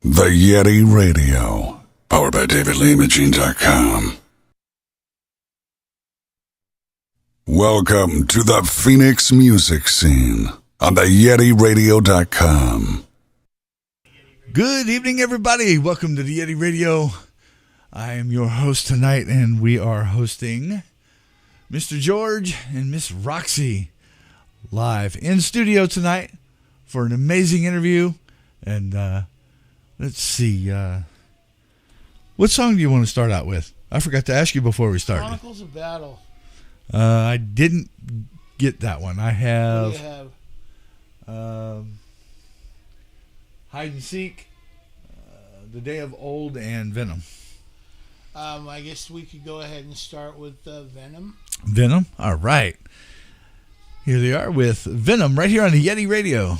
The Yeti Radio, powered by DavidLeeImaging.com. Welcome to the Phoenix music scene on the YetiRadio.com. Good evening, everybody. Welcome to the Yeti Radio. I am your host tonight, and we are hosting Mr. George and Miss Roxy live in studio tonight for an amazing interview. And let's see, what song do you want to start out with? I forgot to ask you before we started. Chronicles of Battle. I didn't get that one. I have, What do you have? Hide and Seek, The Day of Old, and Venom. I guess we could go ahead and start with Venom. Venom? All right. Here they are with Venom right here on the Yeti Radio.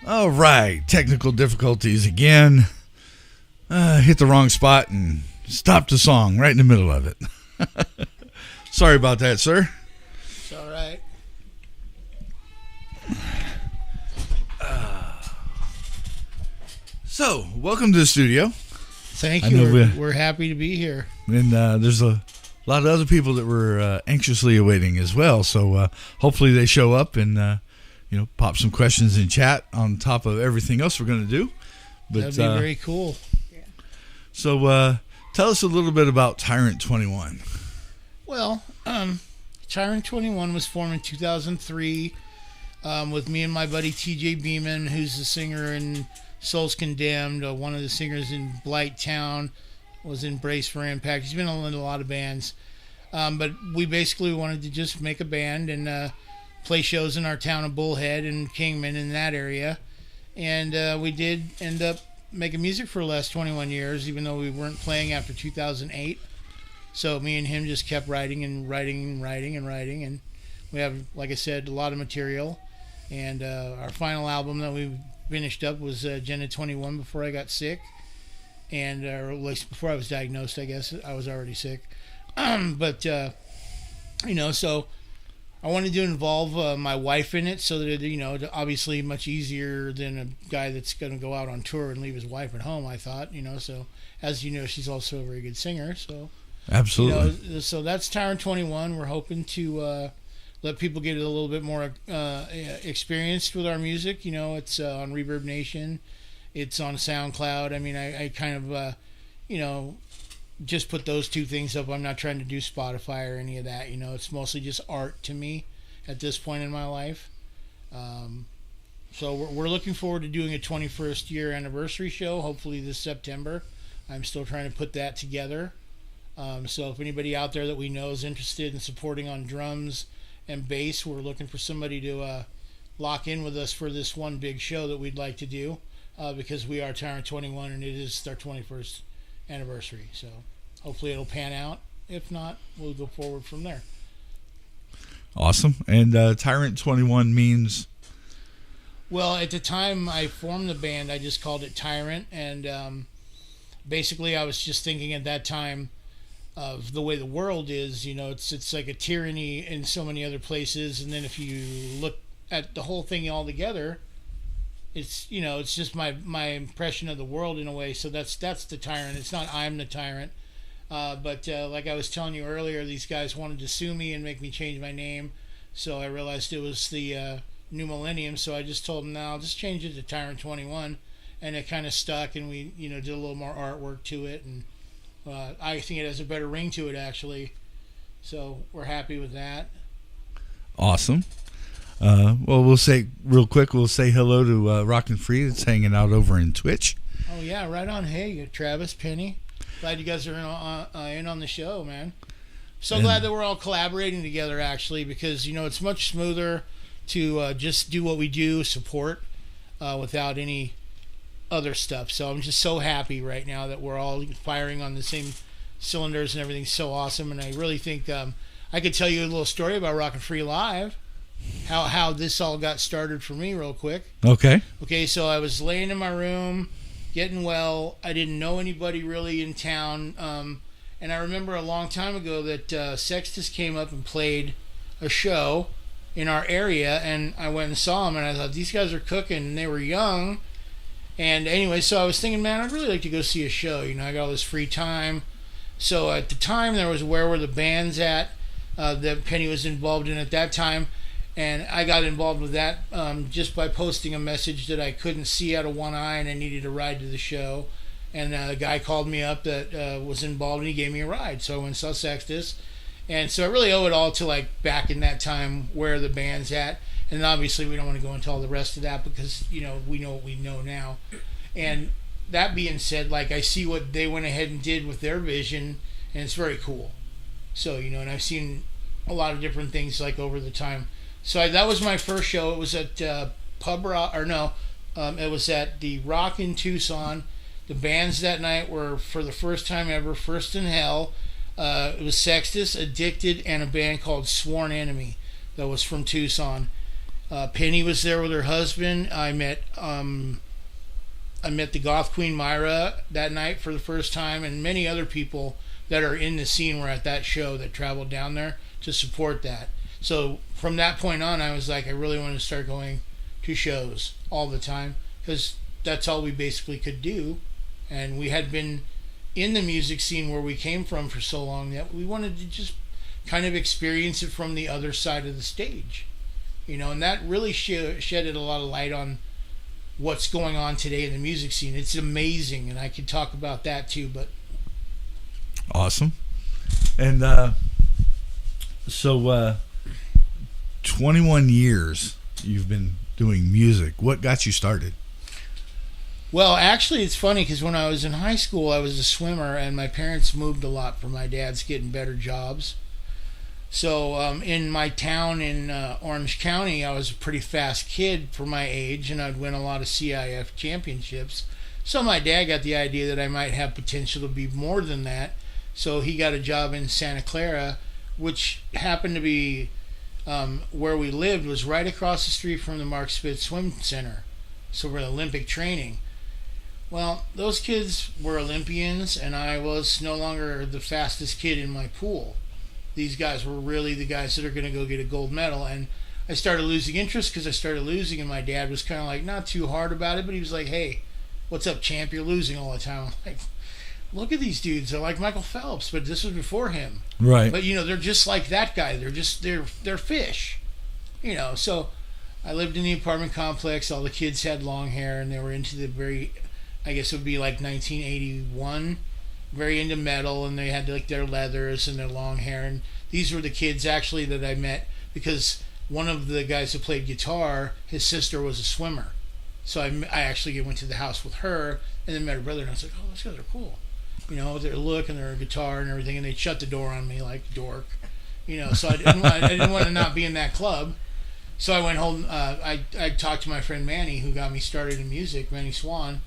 All right, technical difficulties again. Hit the wrong spot and stopped the song right in the middle of it. Sorry about that, sir. It's all right. So, welcome to the studio. Thank I know you. We're happy to be here. And there's a lot of other people that we're anxiously awaiting as well. So, hopefully they show up and pop some questions in chat on top of everything else we're going to do. But, that'd be very cool. So, tell us a little bit about TYRANT21. Well, TYRANT21 was formed in 2003 with me and my buddy TJ Beeman, who's the singer in Souls Condemned, one of the singers in Blight Town, was in Brace for Impact. He's been in a lot of bands. But we basically wanted to just make a band and play shows in our town of Bullhead and Kingman in that area. And we did end up making music for the last 21 years, even though we weren't playing after 2008. So me and him just kept writing and writing and writing and writing. And we have, like I said, a lot of material. And our final album that we finished up was TYRANT21 before I got sick. And or at least before I was diagnosed, I guess. I was already sick. So I wanted to involve my wife in it so that, obviously much easier than a guy that's going to go out on tour and leave his wife at home, I thought, so as you know, she's also a very good singer. So Absolutely. So that's TYRANT21. We're hoping to let people get a little bit more experienced with our music. It's on Reverb Nation. It's on SoundCloud. I mean, I kind of, just put those two things up. I'm not trying to do Spotify or any of that. It's mostly just art to me at this point in my life. So we're looking forward to doing a 21st year anniversary show, hopefully this September. I'm still trying to put that together. So if anybody out there that we know is interested in supporting on drums and bass, we're looking for somebody to lock in with us for this one big show that we'd like to do, because we are TYRANT21 and it is our 21st anniversary. So hopefully it'll pan out. If not, we'll go forward from there. Awesome. And TYRANT21 means? Well, at the time I formed the band, I just called it Tyrant, and basically I was just thinking at that time of the way the world is. It's like a tyranny in so many other places, and then if you look at the whole thing all together, it's it's just my impression of the world in a way. So that's the tyrant. It's not I'm the tyrant, but like I was telling you earlier, these guys wanted to sue me and make me change my name, so I realized it was the new millennium, so I just told them, no, I'll just change it to TYRANT21, and it kind of stuck, and we did a little more artwork to it, and I think it has a better ring to it actually, so we're happy with that. Awesome. Well, we'll say hello to Rockin' Free that's hanging out over in Twitch. Oh yeah, right on. Hey, Travis, Penny, glad you guys are in on the show, man. So glad that we're all collaborating together actually, because it's much smoother to just do what we do, support, without any other stuff. So I'm just so happy right now that we're all firing on the same cylinders and everything's so awesome. And I really think I could tell you a little story about Rockin' Free Live, how this all got started for me real quick. Okay, so I was laying in my room, getting well. I didn't know anybody really in town. And I remember a long time ago that Sextus came up and played a show in our area, and I went and saw them, and I thought, these guys are cooking, and they were young. And anyway, so I was thinking, man, I'd really like to go see a show. I got all this free time. So at the time, there was Where Were the Bands At, that Penny was involved in at that time, and I got involved with that just by posting a message that I couldn't see out of one eye and I needed a ride to the show. And a guy called me up that was involved, and he gave me a ride. So I went and saw Sextus. And so I really owe it all to, like, back in that time, Where the Band's At. And obviously we don't want to go into all the rest of that because, we know what we know now. And that being said, like, I see what they went ahead and did with their vision, and it's very cool. So, and I've seen a lot of different things, like, over the time. So that was my first show. It was at it was at the Rock in Tucson. The bands that night were, for the first time ever, First in Hell. It was Sextus, Addicted, and a band called Sworn Enemy that was from Tucson. Penny was there with her husband. I met the Goth Queen Myra that night for the first time, and many other people that are in the scene were at that show that traveled down there to support that. So from that point on, I was like, I really want to start going to shows all the time, because that's all we basically could do. And we had been in the music scene where we came from for so long that we wanted to just kind of experience it from the other side of the stage, and that really shedded a lot of light on what's going on today in the music scene. It's amazing, and I could talk about that too. But awesome. And so 21 years you've been doing music. What got you started? Well, actually, it's funny because when I was in high school, I was a swimmer, and my parents moved a lot for my dad's getting better jobs. So in my town in Orange County, I was a pretty fast kid for my age, and I'd win a lot of CIF championships. So my dad got the idea that I might have potential to be more than that. So he got a job in Santa Clara, which happened to be where we lived, was right across the street from the Mark Spitz Swim Center. So we're Olympic training. Well, those kids were Olympians, and I was no longer the fastest kid in my pool. These guys were really the guys that are going to go get a gold medal, and I started losing interest because I started losing, and my dad was kind of like not too hard about it, but he was like, hey, what's up, champ? You're losing all the time. I'm like, look at these dudes. They're like Michael Phelps, but this was before him. Right. But, they're just like that guy. They're fish. So I lived in the apartment complex. All the kids had long hair, and they were into the very, I guess it would be like 1981. very into metal, and they had like their leathers and their long hair. And these were the kids actually that I met because one of the guys who played guitar, his sister was a swimmer. So I actually went to the house with her and then met her brother, and I was like, oh, those guys are cool. You know, their look and their guitar and everything, and they'd shut the door on me like dork. You know, so I didn't want to not be in that club. So I went home. I talked to my friend Manny, who got me started in music, Manny Swan,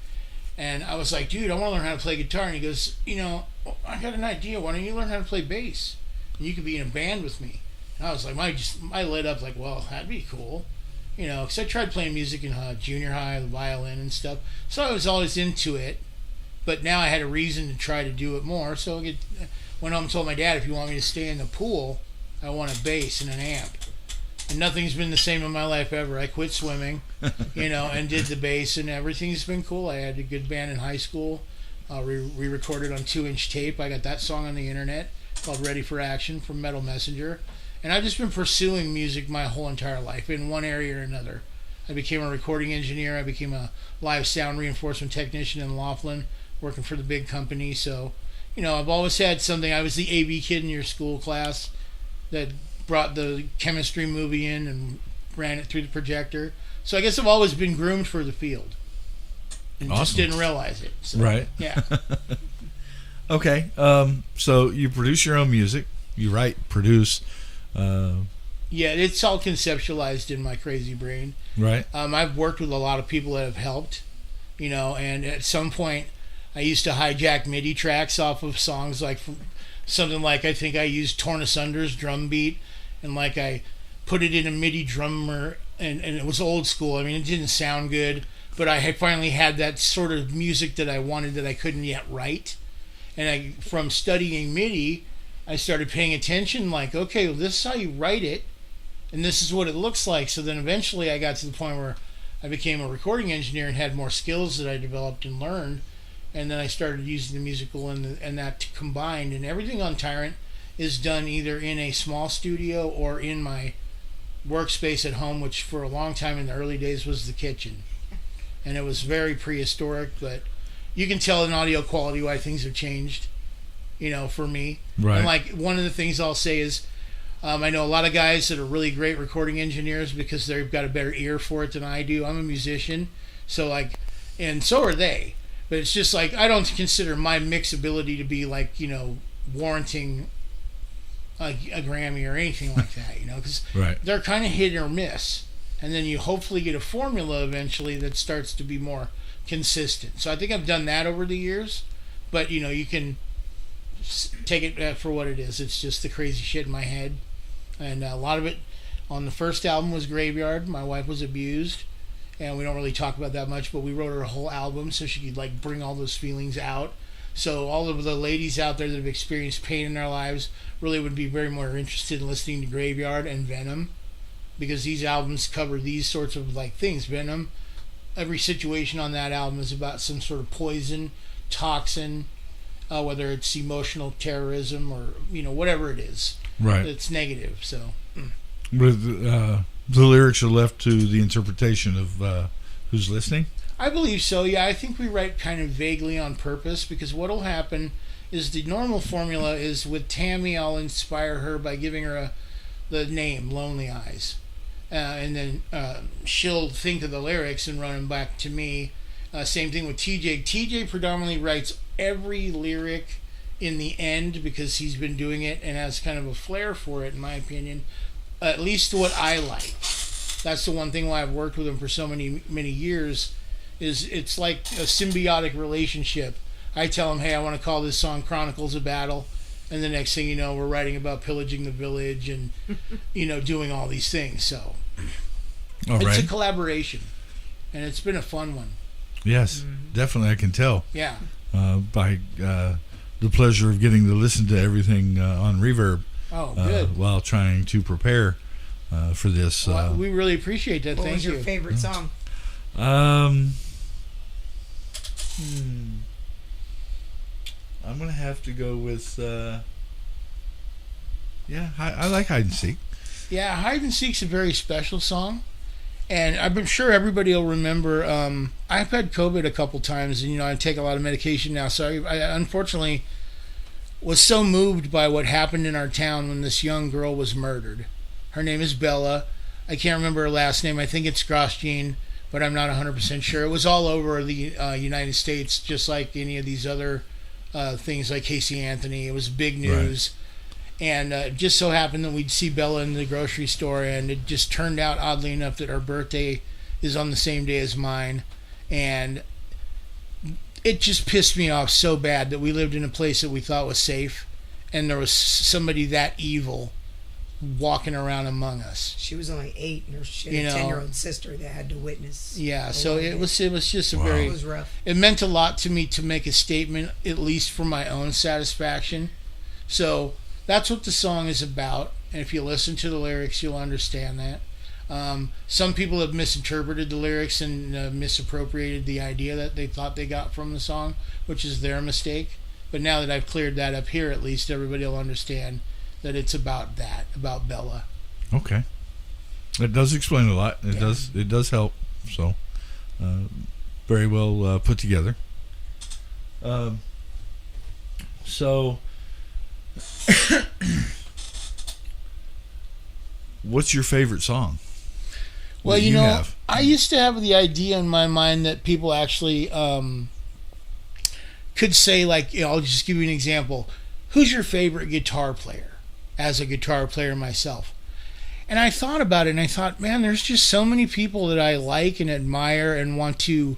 and I was like, dude, I want to learn how to play guitar. And he goes, you know, I got an idea. Why don't you learn how to play bass? And you could be in a band with me. And I was like, I lit up like, well, that'd be cool. You know, because I tried playing music in junior high, the violin and stuff. So I was always into it. But now I had a reason to try to do it more. So I went home and told my dad, if you want me to stay in the pool, I want a bass and an amp. And nothing's been the same in my life ever. I quit swimming, you know, and did the bass, and everything's been cool. I had a good band in high school. We recorded on 2-inch tape. I got that song on the internet called Ready for Action from Metal Messenger. And I've just been pursuing music my whole entire life in one area or another. I became a recording engineer. I became a live sound reinforcement technician in Laughlin, working for the big company. So, you know, I've always had something. I was the AV kid in your school class that brought the chemistry movie in and ran it through the projector. So I guess I've always been groomed for the field and Awesome. just didn't realize it. So, Right. Yeah. Okay. So you produce your own music. You write, produce. Yeah, it's all conceptualized in my crazy brain. Right. I've worked with a lot of people that have helped, you know, and at some point I used to hijack MIDI tracks off of songs like something like I think I used Torn Asunder's drum beat, and like I put it in a MIDI drummer, and it was old school. I mean, it didn't sound good, but I had finally had that sort of music that I wanted that I couldn't yet write. And from studying MIDI, I started paying attention, like, okay, well, this is how you write it, and this is what it looks like. So then eventually I got to the point where I became a recording engineer and had more skills that I developed and learned. And then I started using the musical and that combined. And everything on Tyrant is done either in a small studio or in my workspace at home, which for a long time in the early days was the kitchen. And it was very prehistoric, but you can tell in audio quality why things have changed, you know, for me. Right. And like one of the things I'll say is, I know a lot of guys that are really great recording engineers because they've got a better ear for it than I do. I'm a musician, so like, and so are they. But it's just like, I don't consider my mix ability to be like, you know, warranting a Grammy or anything like that, you know, because Right. they're kind of hit or miss. And then you hopefully get a formula eventually that starts to be more consistent. So I think I've done that over the years. But, you know, you can take it for what it is. It's just the crazy shit in my head. And a lot of it on the first album was Graveyard. My wife was abused. And we don't really talk about that much, but we wrote her a whole album so she could like bring all those feelings out. So all of the ladies out there that have experienced pain in their lives really would be very more interested in listening to Graveyard and Venom, because these albums cover these sorts of like things. Venom, every situation on that album is about some sort of poison, toxin, whether it's emotional terrorism or, you know, whatever it is. Right. It's negative. So. With the lyrics are left to the interpretation of who's listening? I believe so, yeah. I think we write kind of vaguely on purpose, because what will happen is the normal formula is with Tammy, I'll inspire her by giving her the name, Lonely Eyes. And then she'll think of the lyrics and run them back to me. Same thing with TJ. TJ predominantly writes every lyric in the end because he's been doing it and has kind of a flair for it, in my opinion. At least what I like. That's the one thing why I've worked with him for so many years, is it's like a symbiotic relationship. I tell him, hey, I want to call this song Chronicles of Battle, and the next thing you know, we're writing about pillaging the village and, you know, doing all these things. So it's a collaboration, and it's been a fun one. Yes, definitely, I can tell. Yeah. By the pleasure of getting to listen to everything on Reverb. Oh, good. While trying to prepare for this. Well, we really appreciate that. What Thank was your you. favorite song? I'm gonna have to go with I like Hide and Seek. Yeah, Hide and Seek's a very special song, And I'm sure everybody will remember, I've had COVID a couple times, and, I take a lot of medication now. So I unfortunately was so moved by what happened in our town when this young girl was murdered. Her name is Bella. I can't remember her last name. I think it's Grosjean, but I'm not 100% sure. It was all over the United States, just like any of these other things like Casey Anthony. It was big news. Right. And it just so happened that we'd see Bella in the grocery store, and it just turned out, oddly enough, that her birthday is on the same day as mine. And it just pissed me off so bad that we lived in a place that we thought was safe, and there was somebody that evil walking around among us. She was only 8, and she had a 10-year-old sister that had to witness. Yeah, so it was just it was rough. It meant a lot to me to make a statement, at least for my own satisfaction. So that's what the song is about, and if you listen to the lyrics, you'll understand that. Some people have misinterpreted the lyrics and misappropriated the idea that they thought they got from the song, which is their mistake. But now that I've cleared that up here, at least everybody will understand that it's about that, about Bella. Okay. It does explain a lot. It does help. So, very well put together. So, what's your favorite song? Well, I used to have the idea in my mind that people actually could say, like, I'll just give you an example. Who's your favorite guitar player? As a guitar player myself. And I thought about it, and I thought, man, there's just so many people that I like and admire and want to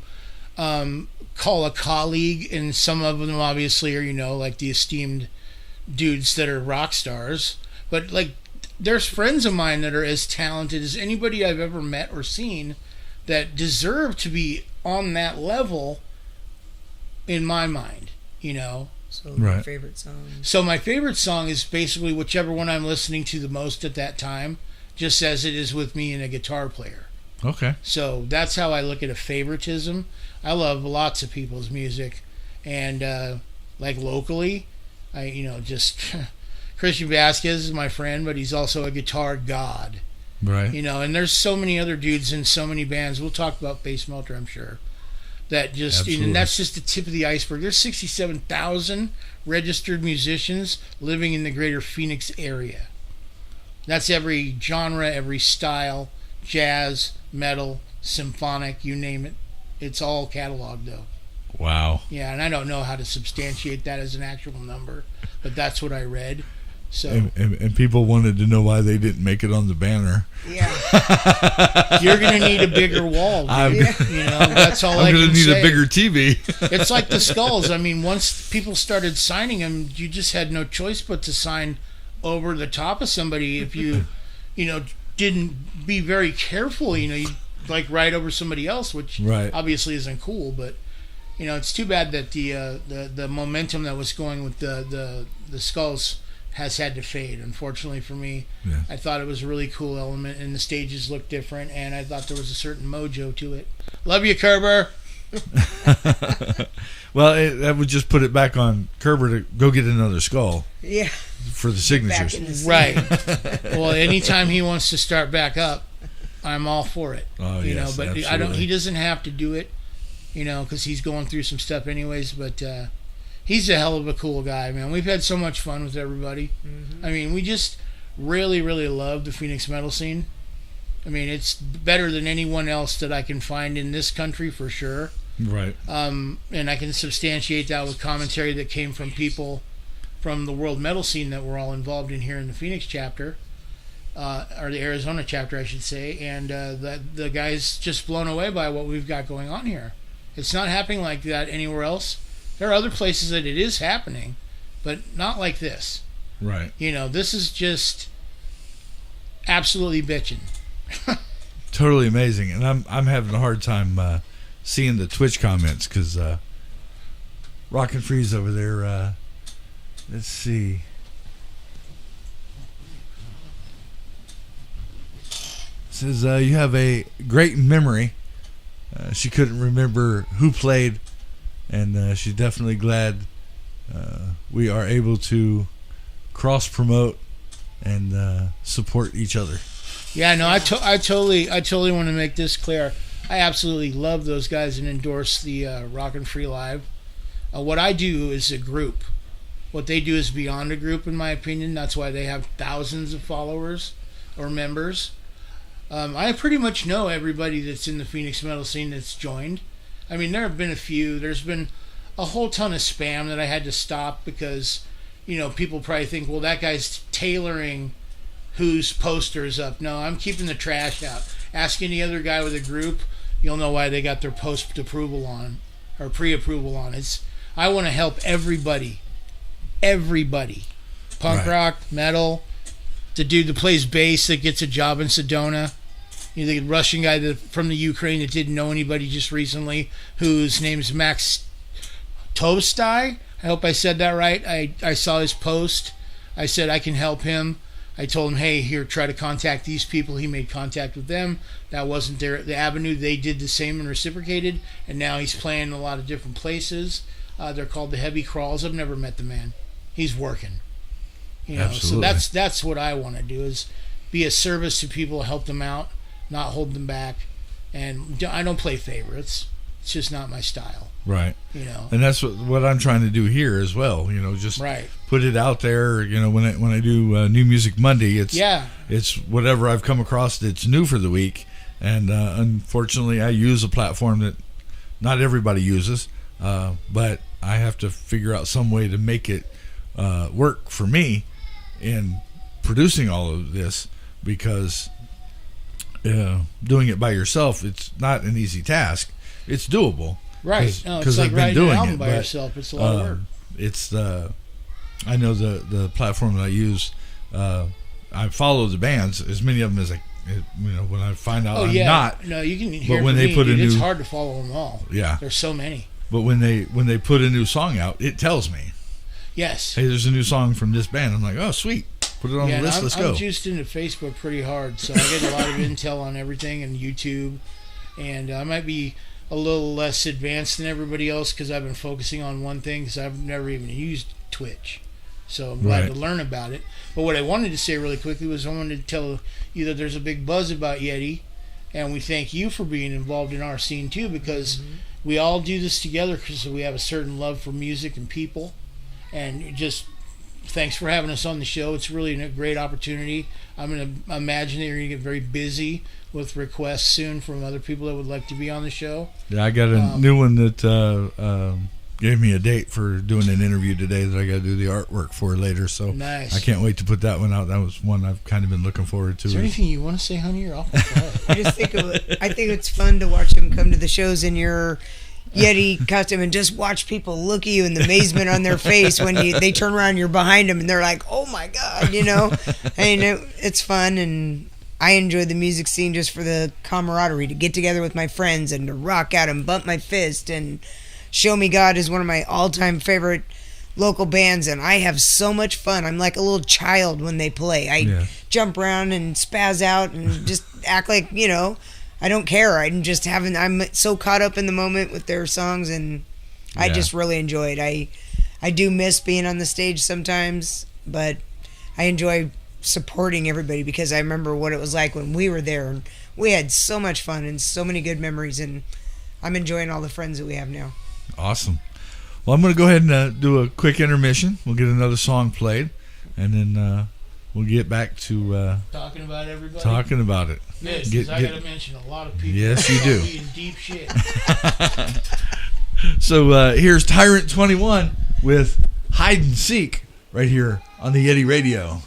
call a colleague, and some of them obviously are, like the esteemed dudes that are rock stars. But, like, there's friends of mine that are as talented as anybody I've ever met or seen that deserve to be on that level in my mind, So my favorite song. So my favorite song is basically whichever one I'm listening to the most at that time, just as it is with me and a guitar player. Okay. So that's how I look at a favoritism. I love lots of people's music, and like locally, just Christian Vasquez is my friend, but he's also a guitar god. Right. And there's so many other dudes in so many bands. We'll talk about Face Melter, I'm sure. That just, and that's just the tip of the iceberg. There's 67,000 registered musicians living in the greater Phoenix area. That's every genre, every style, jazz, metal, symphonic, you name it. It's all cataloged, though. Wow. Yeah, and I don't know how to substantiate that as an actual number, but that's what I read. So and people wanted to know why they didn't make it on the banner. Yeah. You're going to need a bigger wall. That's all I can say. I'm going to need a bigger TV. It's like the Skulls. I mean, once people started signing them, you just had no choice but to sign over the top of somebody. If you, didn't be very careful, you'd like ride over somebody else, which obviously isn't cool. But it's too bad that the momentum that was going with the Skulls has had to fade, unfortunately for me. Yeah. I thought it was a really cool element, and the stages looked different, and I thought there was a certain mojo to it. Love you, Kerber. Well, that would just put it back on Kerber to go get another skull. Yeah. For the signatures. Right. Well, anytime he wants to start back up, I'm all for it. Oh, yes, but absolutely. He doesn't have to do it, because he's going through some stuff anyways, but he's a hell of a cool guy, man. We've had so much fun with everybody. Mm-hmm. I mean, we just really, really love the Phoenix metal scene. I mean, it's better than anyone else that I can find in this country for sure. Right. And I can substantiate that with commentary that came from people from the world metal scene that we're all involved in here in the Phoenix chapter, or the Arizona chapter, I should say. And the guy's just blown away by what we've got going on here. It's not happening like that anywhere else. There are other places that it is happening, but not like this. Right. This is just absolutely bitching. Totally amazing, and I'm having a hard time seeing the Twitch comments because Rock and Freeze over there. Let's see. Says you have a great memory. She couldn't remember who played. And she's definitely glad we are able to cross-promote and support each other. Yeah, no, I totally want to make this clear. I absolutely love those guys and endorse the Rockin' Free Live. What I do is a group. What they do is beyond a group, in my opinion. That's why they have thousands of followers or members. I pretty much know everybody that's in the Phoenix metal scene that's joined. I mean, there have been a few. There's been a whole ton of spam that I had to stop because, people probably think, well, that guy's tailoring whose poster's up. No, I'm keeping the trash out. Ask any other guy with a group, you'll know why they got their post-approval on, or pre-approval on. I want to help everybody. Punk rock, metal, the dude that plays bass that gets a job in Sedona, the Russian guy from the Ukraine that didn't know anybody just recently, whose name's Max Tostai. I hope I said that right. I saw his post. I said I can help him. I told him, hey, here, try to contact these people. He made contact with them. That wasn't the avenue. They did the same and reciprocated, and now he's playing in a lot of different places. They're called the Heavy Crawls. I've never met the man. He's working. Absolutely. So that's what I want to do, is be a service to people, help them out, not hold them back. And I don't play favorites. It's just not my style. Right. And that's what I'm trying to do here as well. Just put it out there. When I do New Music Monday, it's whatever I've come across that's new for the week. And unfortunately, I use a platform that not everybody uses, but I have to figure out some way to make it work for me in producing all of this, because doing it by yourself, it's not an easy task. It's doable. Right. Because I've been doing it by yourself. It's a lot of work. It's I know the platform that I use. I follow the bands, as many of them as I. When I find out I'm not. No, you can hear. But when they put it's hard to follow them all. Yeah. There's so many. But when they put a new song out, it tells me. Yes. Hey, there's a new song from this band. I'm like, oh, sweet. Put it on the list. Let's go. I'm juiced into Facebook pretty hard, so I get a lot of intel on everything, and YouTube, and I might be a little less advanced than everybody else because I've been focusing on one thing, because I've never even used Twitch. So I'm glad to learn about it. But what I wanted to say really quickly was I wanted to tell you that there's a big buzz about Yeti, and we thank you for being involved in our scene too, because we all do this together because we have a certain love for music and people. And just thanks for having us on the show. It's really a great opportunity. I'm going to imagine that you're going to get very busy with requests soon from other people that would like to be on the show. Yeah, I got a new one that gave me a date for doing an interview today that I got to do the artwork for later. So nice. I can't wait to put that one out. That was one I've kind of been looking forward to. Is there anything you want to say, honey? You're awful quiet. I think it's fun to watch them come to the shows in your Yeti costume and just watch people look at you in the amazement on their face when they turn around and you're behind them and they're like, oh my God, it's fun, and I enjoy the music scene just for the camaraderie, to get together with my friends and to rock out and bump my fist. And Show Me God is one of my all-time favorite local bands, and I have so much fun. I'm like a little child when they play. I jump around and spaz out and just act like, I don't care. I'm so caught up in the moment with their songs, and I just really enjoy it. I do miss being on the stage sometimes, but I enjoy supporting everybody because I remember what it was like when we were there, and we had so much fun and so many good memories, and I'm enjoying all the friends that we have now. Awesome. Well, I'm going to go ahead and do a quick intermission. We'll get another song played, and then we'll get back to talking about everybody. Talking about it. Yes, because I got to mention a lot of people. Yes, you do. In deep shit. So here's TYRANT21 with Hide and Seek right here on the Yeti Radio.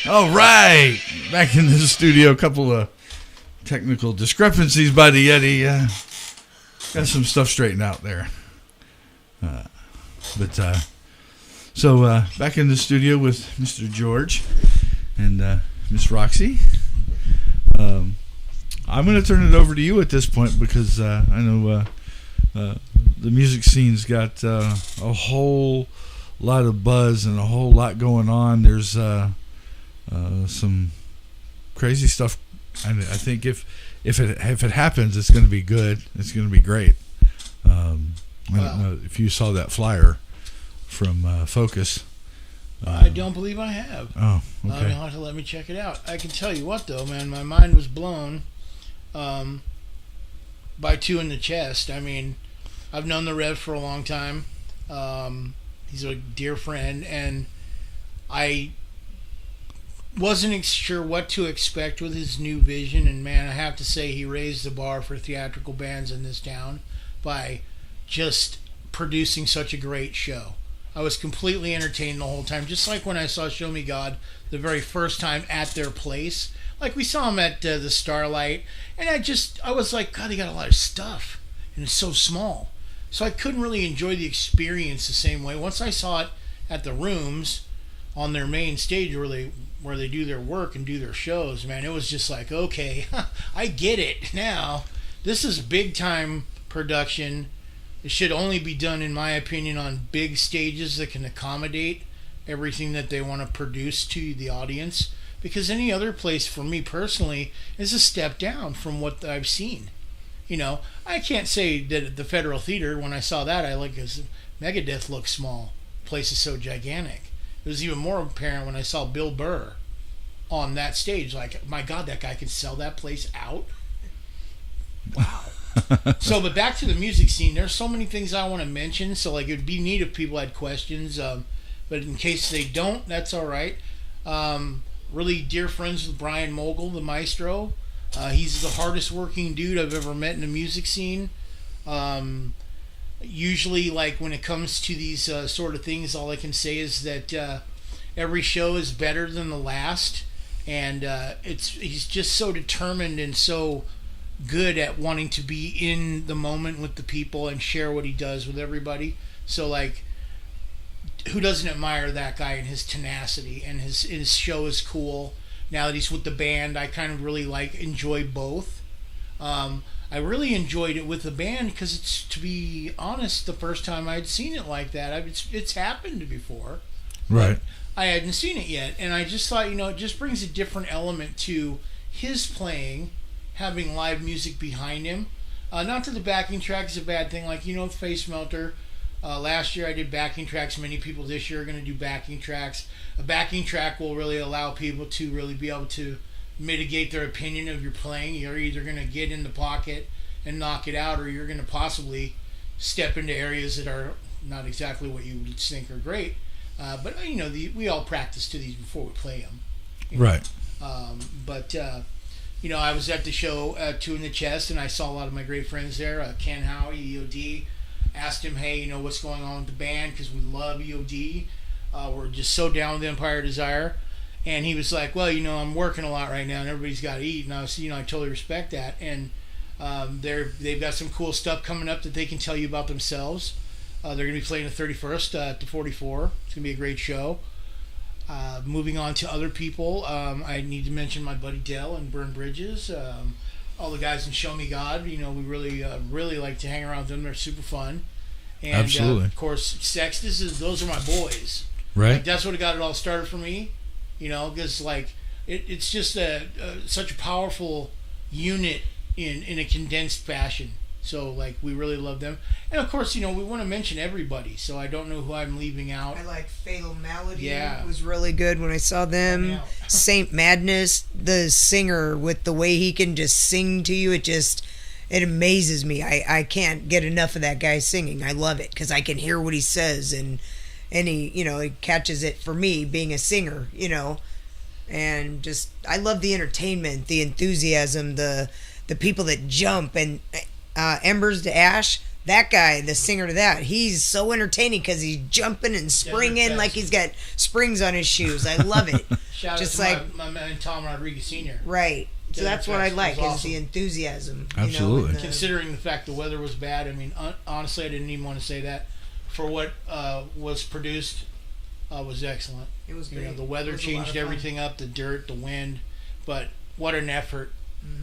All right, back in the studio. A couple of technical discrepancies by the Yeti. Got some stuff straightened out there. So back in the studio with Mr. George and Miss Roxy. I'm going to turn it over to you at this point because I know the music scene's got a whole lot of buzz and a whole lot going on. There's some crazy stuff. I think if it happens, it's going to be good. It's going to be great. I don't know if you saw that flyer from Focus. I don't believe I have. Oh, okay. You'll have to let me check it out. I can tell you what, though, man, my mind was blown by Two in the Chest. I mean, I've known the Rev for a long time. He's a dear friend, and I wasn't sure what to expect with his new vision, and man, I have to say he raised the bar for theatrical bands in this town by just producing such a great show. I was completely entertained the whole time, just like when I saw Show Me God the very first time at their place. Like we saw him at the Starlight, and I was like, God, he got a lot of stuff, and it's so small. So I couldn't really enjoy the experience the same way. Once I saw it at the Rooms on their main stage where they do their work and do their shows, man, it was just like, okay, I get it now. This is big time production. It should only be done, in my opinion, on big stages that can accommodate everything that they want to produce to the audience. Because any other place, for me personally, is a step down from what I've seen. You know, I can't say that at the Federal Theater, when I saw that, because Megadeth looked small. The place is so gigantic. It was even more apparent when I saw Bill Burr on that stage. Like, my God, that guy can sell that place out. Wow. So, but back to the music scene, there's so many things I want to mention. So, like, it would be neat if people had questions. But in case they don't, that's all right. Really dear friends with Brian Mogul, the maestro. He's the hardest working dude I've ever met in the music scene. Usually, like, when it comes to these sort of things, all I can say is that every show is better than the last. And he's just so determined and so good at wanting to be in the moment with the people and share what he does with everybody. So, like, who doesn't admire that guy and his tenacity? And his show is cool. Now that he's with the band, I kind of really enjoy both. I really enjoyed it with the band because it's, to be honest, the first time I'd seen it like that. It's happened before, right? I hadn't seen it yet, and I just thought, it just brings a different element to his playing, having live music behind him. Not that the backing track is a bad thing. Like, Face Melter. Last year I did backing tracks. Many people this year are going to do backing tracks. A backing track will really allow people to really be able to mitigate their opinion of your playing. You're either going to get in the pocket and knock it out, or you're going to possibly step into areas that are not exactly what you would think are great. But we all practice to these before we play them. Right. I was at the show, Two in the Chest, and I saw a lot of my great friends there. Ken Howie, EOD. Asked him, hey, what's going on with the band? Because we love EOD. We're just so down with Empire Desire. And he was like, well, I'm working a lot right now, and everybody's got to eat. And I was, I totally respect that. And they've got some cool stuff coming up that they can tell you about themselves. They're going to be playing the 31st at the 44. It's going to be a great show. Moving on to other people, I need to mention my buddy Dell and Burn Bridges. All the guys in Show Me God, we really like to hang around with them. They're super fun. And, absolutely. Of course, Sextus, those are my boys. Right. Like, that's what got it all started for me. Because, like, it's just such a powerful unit in a condensed fashion. So, like, we really love them. And, of course, we want to mention everybody. So I don't know who I'm leaving out. I like Fatal Malady. Yeah. It was really good when I saw them. Saint Madness, the singer, with the way he can just sing to you, it amazes me. I can't get enough of that guy singing. I love it because I can hear what he says, and he, he catches it for me being a singer, and just, I love the entertainment, the enthusiasm, the people that jump, and Embers to Ash, that guy, the singer to that, he's so entertaining because he's jumping and springing like he's got springs on his shoes. I love it. Shout Just out to like my man Tom Rodriguez Sr. Right. So that's what I like is awesome. the enthusiasm. Absolutely. You know, and Considering the fact the weather was bad, I mean, honestly, I didn't even want to say that. For what was produced, was excellent. it was You great. know, the weather It was a lot changed of fun. everything up, the dirt, the wind, but what an effort.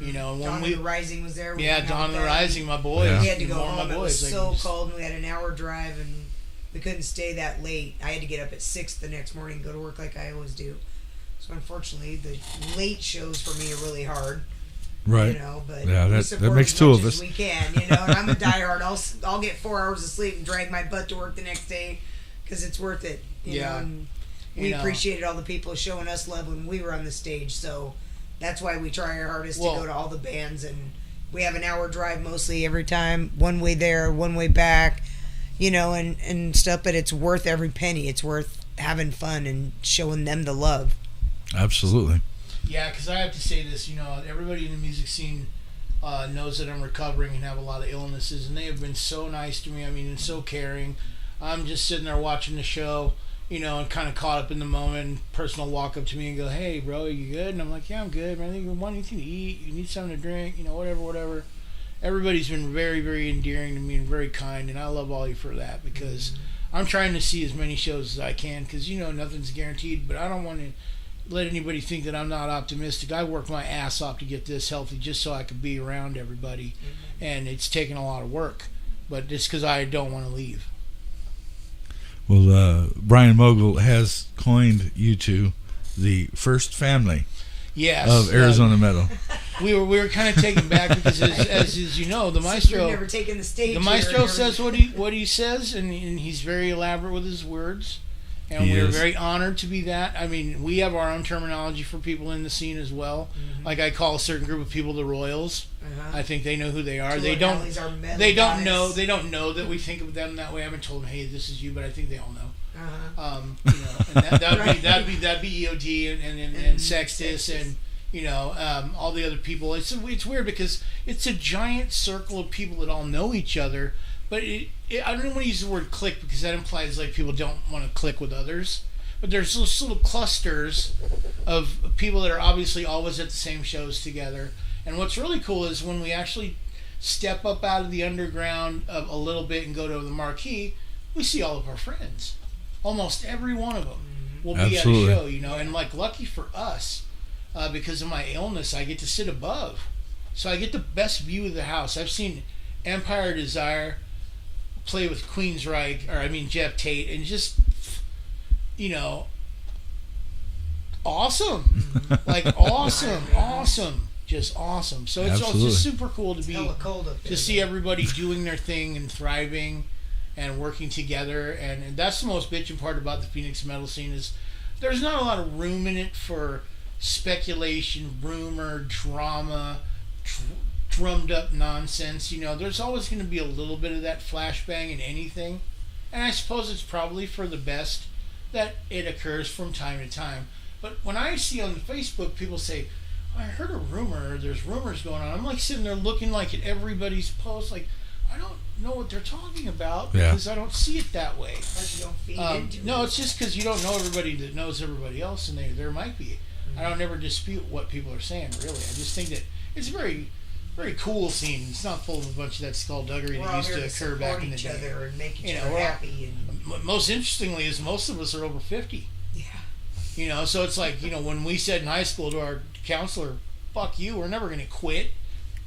You know, and when Dawn we of the Rising was there. We yeah, hung out Dawn of with the them. Rising, my boys. Yeah. We had to go more of home. my It was boys. so Like, cold, and we had an hour drive, and we couldn't stay that late. I had to get up at 6 the next morning and go to work like I always do. So unfortunately, the late shows for me are really hard. Right. You know, but Yeah, we that support makes as two much of as us. we can, you know. And I'm a diehard. I'll get 4 hours of sleep and drag my butt to work the next day because it's worth it. You Yeah. know, and You we know. appreciated all the people showing us love when we were on the stage. So that's why we try our hardest Well- to go to all the bands, and we have an hour drive mostly every time, one way there, one way back, you know, and stuff. But it's worth every penny. It's worth having fun and showing them the love. Absolutely. Yeah, because I have to say this, you know, everybody in the music scene knows that I'm recovering and have a lot of illnesses, and they have been so nice to me. I mean, and so caring. I'm just sitting there watching the show, you know, and kind of caught up in the moment. And person will walk up to me and go, "Hey, bro, you good?" And I'm like, "Yeah, I'm good, man. You want anything to eat? You need something to drink? You know, whatever." Everybody's been very, very endearing to me and very kind, and I love all you for that because I'm trying to see as many shows as I can because, you know, nothing's guaranteed, but I don't want to let anybody think that I'm not optimistic. I worked my ass off to get this healthy just so I could be around everybody, and it's taken a lot of work, but it's because I don't want to leave. Well, Brian Mogul has coined you two the first family Yes, of Arizona Metal. we were kind of taken back because as you know, the Since we've maestro never taken the stage. the here, maestro never- says what he says, and he's very elaborate with his words. And He we're is. very honored to be that. I mean, we have our own terminology for people in the scene as well. Like I call a certain group of people the Royals. Uh-huh. I think they know who they are. Two They of don't. Allie's our metal They don't goddess. know. They don't know that we think of them that way. I haven't told them, "Hey, this is you," but I think they all know. Uh-huh. You know, and that'd Right. be EOD and And Sextus Sextus. and you know all the other people. It's weird because it's a giant circle of people that all know each other. But I don't want to use the word click because that implies like people don't want to click with others. But there's those little clusters of people that are obviously always at the same shows together. And what's really cool is when we actually step up out of the underground a little bit and go to the marquee, we see all of our friends. Almost every one of them will be Absolutely. at a show, you know. And like lucky for us, because of my illness, I get to sit above. So I get the best view of the house. I've seen Empire Desire play with Jeff Tate, and just, you know, awesome. Like awesome. Just awesome. So it's Absolutely. just super cool to be Hella cold up there. to see everybody doing their thing and thriving and working together. And that's the most bitching part about the Phoenix metal scene is there's not a lot of room in it for speculation, rumor, drama, drummed up nonsense. You know, there's always going to be a little bit of that flashbang in anything. And I suppose it's probably for the best that it occurs from time to time. But when I see on Facebook people say, I heard a rumor, or there's rumors going on, I'm like sitting there looking like at everybody's post, like, I don't know what they're talking about Yeah. because I don't see it that way. Unless you don't feed into No, it. it's just because you don't know everybody that knows everybody else, and there might be. I don't ever dispute what people are saying, really. I just think that it's a very, very cool scene. It's not full of a bunch of that skullduggery We're that all used here to to occur back support in the each day. other and make each You know, other we're all- happy. And Most interestingly is most of us are over 50. yeah, You know, so it's like, you know, when we said in high school to our counselor, "Fuck you, we're never going to quit."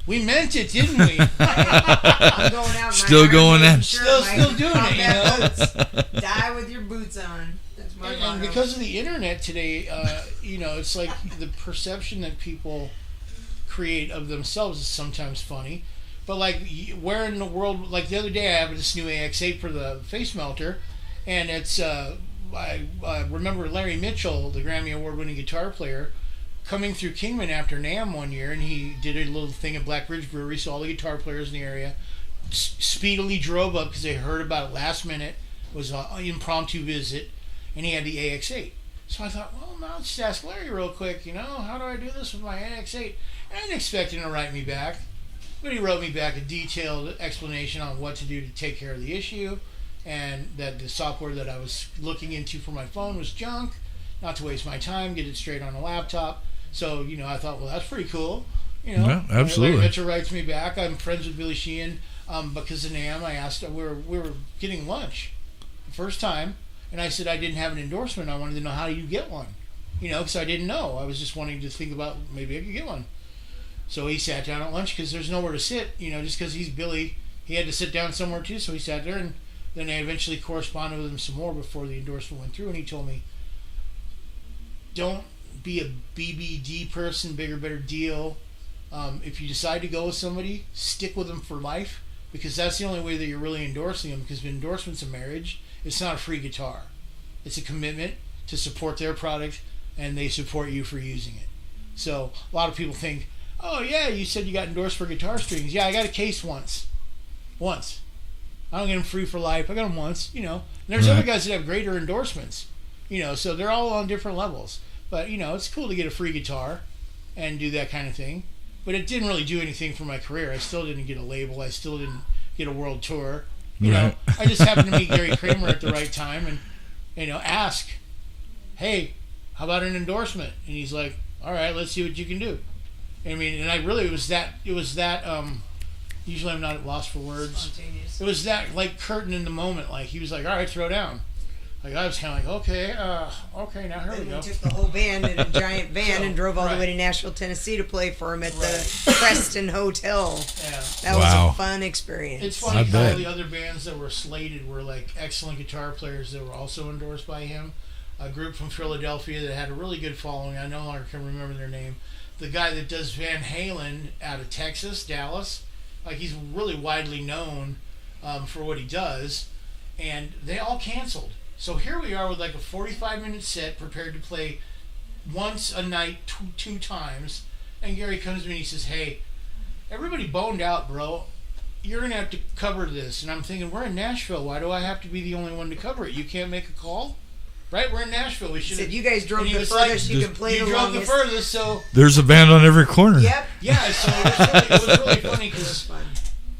We meant it, didn't we? I'm going out. in my Still Iron going Maiden in. shirt, Still my doing it, you combat know? boots. Die with your boots on. That's my And motto. because of the internet today, you know, it's like the perception that people create of themselves is sometimes funny. But like, where in the world? Like the other day, I have this new AX8 for the face melter, and it's I remember Larry Mitchell, the Grammy Award-winning guitar player, coming through Kingman after NAMM one year, and he did a little thing at Black Ridge Brewery, so all the guitar players in the area speedily drove up because they heard about it last minute. It was an impromptu visit, and he had the AX8. So I thought, well, now let's just ask Larry real quick, you know, how do I do this with my AX8? And I didn't expect him to write me back. But he wrote me back a detailed explanation on what to do to take care of the issue, and that the software that I was looking into for my phone was junk, not to waste my time, get it straight on a laptop. So, I thought, well, that's pretty cool. Yeah, absolutely. Mitchell writes me back. I'm friends with Billy Sheehan because of NAMM. I asked, we were getting lunch the first time, and I said I didn't have an endorsement. I wanted to know, how do you get one? Because I didn't know. I was just wanting to think about maybe I could get one. So he sat down at lunch because there's nowhere to sit, just because he's Billy. He had to sit down somewhere too, so he sat there, and then I eventually corresponded with him some more before the endorsement went through, and he told me, don't be a BBD person, bigger, better deal. If you decide to go with somebody, stick with them for life, because that's the only way that you're really endorsing them, because endorsement's a marriage. It's not a free guitar. It's a commitment to support their product, and they support you for using it. So a lot of people think, oh yeah, you said you got endorsed for guitar strings. Yeah, I got a case once. I don't get them free for life. I got them once, And there's other guys that have greater endorsements, so they're all on different levels. But, it's cool to get a free guitar and do that kind of thing. But it didn't really do anything for my career. I still didn't get a label. I still didn't get a world tour. I just happened to meet Gary Kramer at the right time and, ask, hey, how about an endorsement? And he's like, all right, let's see what you can do. And I really, it was that, usually I'm not at loss for words. Spontaneous. It was that, curtain in the moment. He was like, all right, throw down. I was kind of like, okay, now here we go. We took the whole band in a giant van and drove all the way to Nashville, Tennessee to play for him at the Preston Hotel. Yeah. That was a fun experience. It's funny how the other bands that were slated were excellent guitar players that were also endorsed by him. A group from Philadelphia that had a really good following. I no longer can remember their name. The guy that does Van Halen out of Texas, Dallas, he's really widely known for what he does, and they all canceled. So here we are with a 45-minute set prepared to play once a night, two times, and Gary comes to me and he says, hey, everybody boned out, bro. You're going to have to cover this. And I'm thinking, we're in Nashville. Why do I have to be the only one to cover it? You can't make a call? Right? We're in Nashville. We should. Said you guys drove the furthest. You can play the longest. You drove the furthest, so there's a band on every corner. Yep. Yeah. So it was really funny because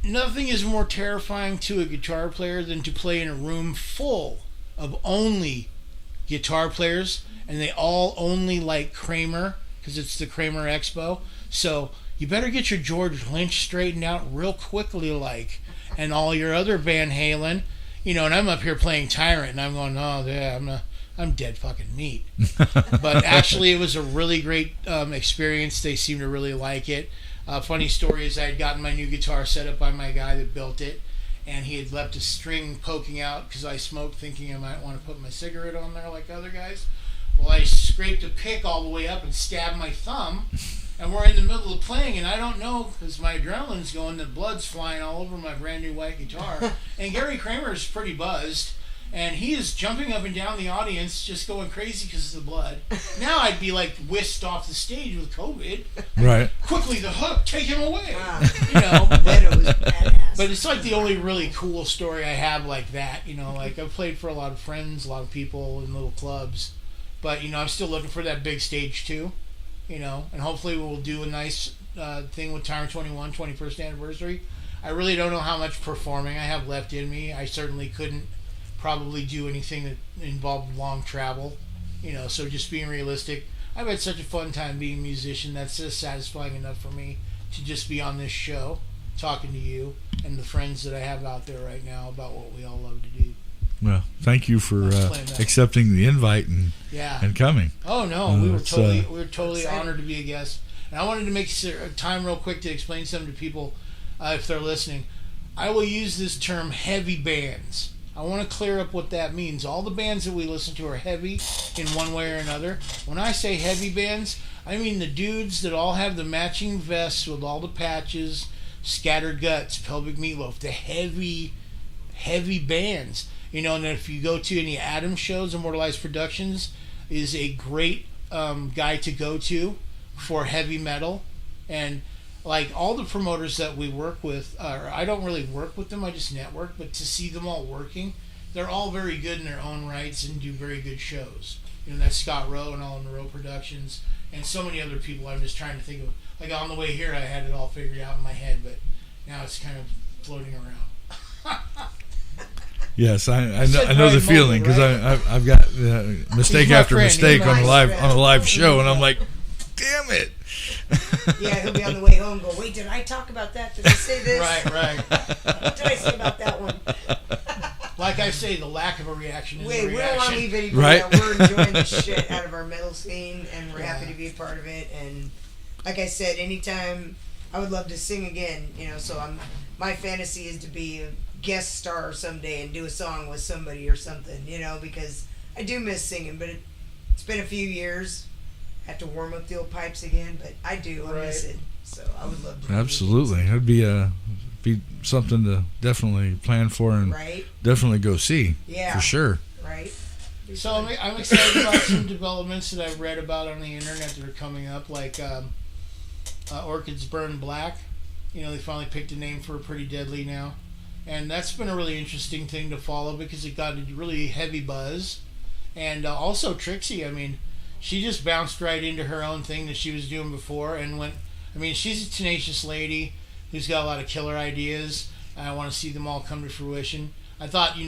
nothing is more terrifying to a guitar player than to play in a room full of only guitar players, and they all only like Kramer because it's the Kramer Expo. So you better get your George Lynch straightened out real quickly, and all your other Van Halen, and I'm up here playing Tyrant, and I'm going, oh yeah, I'm dead fucking meat. But actually, it was a really great experience. They seemed to really like it. Funny story is I had gotten my new guitar set up by my guy that built it, and he had left a string poking out because I smoked, thinking I might want to put my cigarette on there like other guys. Well, I scraped a pick all the way up and stabbed my thumb, and we're in the middle of playing, and I don't know because my adrenaline's going, the blood's flying all over my brand new white guitar, and Gary Kramer is pretty buzzed. And he is jumping up and down the audience, just going crazy because of the blood. Now I'd be whisked off the stage with COVID. Right. Quickly, the hook, take him away. But it was badass. But it's the only really cool story I have like that. I've played for a lot of friends, a lot of people in little clubs. But, I'm still looking for that big stage too. And hopefully we'll do a nice thing with TYRANT21, 21st anniversary. I really don't know how much performing I have left in me. I certainly couldn't probably do anything that involved long travel, so just being realistic. I've had such a fun time being a musician. That's just satisfying enough for me to just be on this show talking to you and the friends that I have out there right now about what we all love to do. Well, thank you for accepting the invite and coming. Oh no, we were totally honored to be a guest. And I wanted to make time real quick to explain something to people if they're listening. I will use this term heavy bands. I want to clear up what that means. All the bands that we listen to are heavy in one way or another. When I say heavy bands, I mean the dudes that all have the matching vests with all the patches, Scattered Guts, Pelvic Meatloaf, the heavy bands. And if you go to any Adam shows, Immortalized Productions is a great guy to go to for heavy metal. And all the promoters that we work with, I don't really work with them, I just network, but to see them all working, they're all very good in their own rights and do very good shows. that's Scott Rowe and all in the Rowe Productions, and so many other people. I'm just trying to think of, like on the way here, I had it all figured out in my head, but now it's kind of floating around. Yes, I know the feeling, because right? I've got mistake after mistake on a live show, and I'm like, damn it. Yeah, he'll be on the way home. Go, wait, did I talk about that? Did I say this? Right. What did I say about that one? Like I say, the lack of a reaction is a reaction. We don't want to leave anybody out. We're enjoying the shit out of our metal scene, and we're happy to be a part of it. And like I said, anytime, I would love to sing again. So my fantasy is to be a guest star someday and do a song with somebody or something. Because I do miss singing, but it's been a few years. Have to warm up the old pipes again, but I do. I miss it. So I would love to. Absolutely, it'd be something to definitely plan for and definitely go see. Yeah, for sure. Right. So I'm excited about some developments that I've read about on the internet that are coming up, like Orchids Burn Black. They finally picked a name for Pretty Deadly now, and that's been a really interesting thing to follow because it got a really heavy buzz, and also Trixie. She just bounced right into her own thing that she was doing before and went. She's a tenacious lady who's got a lot of killer ideas, and I want to see them all come to fruition. I thought,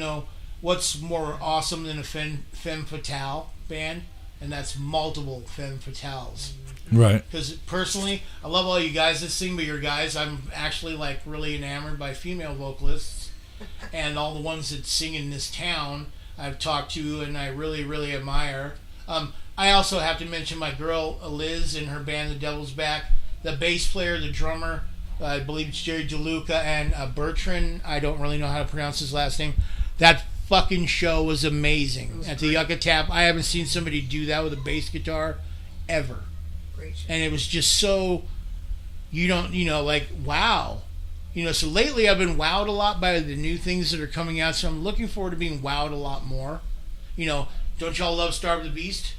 what's more awesome than a femme fatale band? And that's multiple femme fatales. Right. Because personally, I love all you guys that sing, but your guys, I'm actually really enamored by female vocalists, and all the ones that sing in this town I've talked to and I really, really admire. I also have to mention my girl Liz and her band The Devil's Back. The bass player, the drummer, I believe it's Jerry DeLuca, and Bertrand, I don't really know how to pronounce his last name. That fucking show was amazing. At the Yucca Tap, I haven't seen somebody do that with a bass guitar ever. Great. And it was just so, wow. So lately I've been wowed a lot by the new things that are coming out, so I'm looking forward to being wowed a lot more. Don't y'all love Starve the Beast?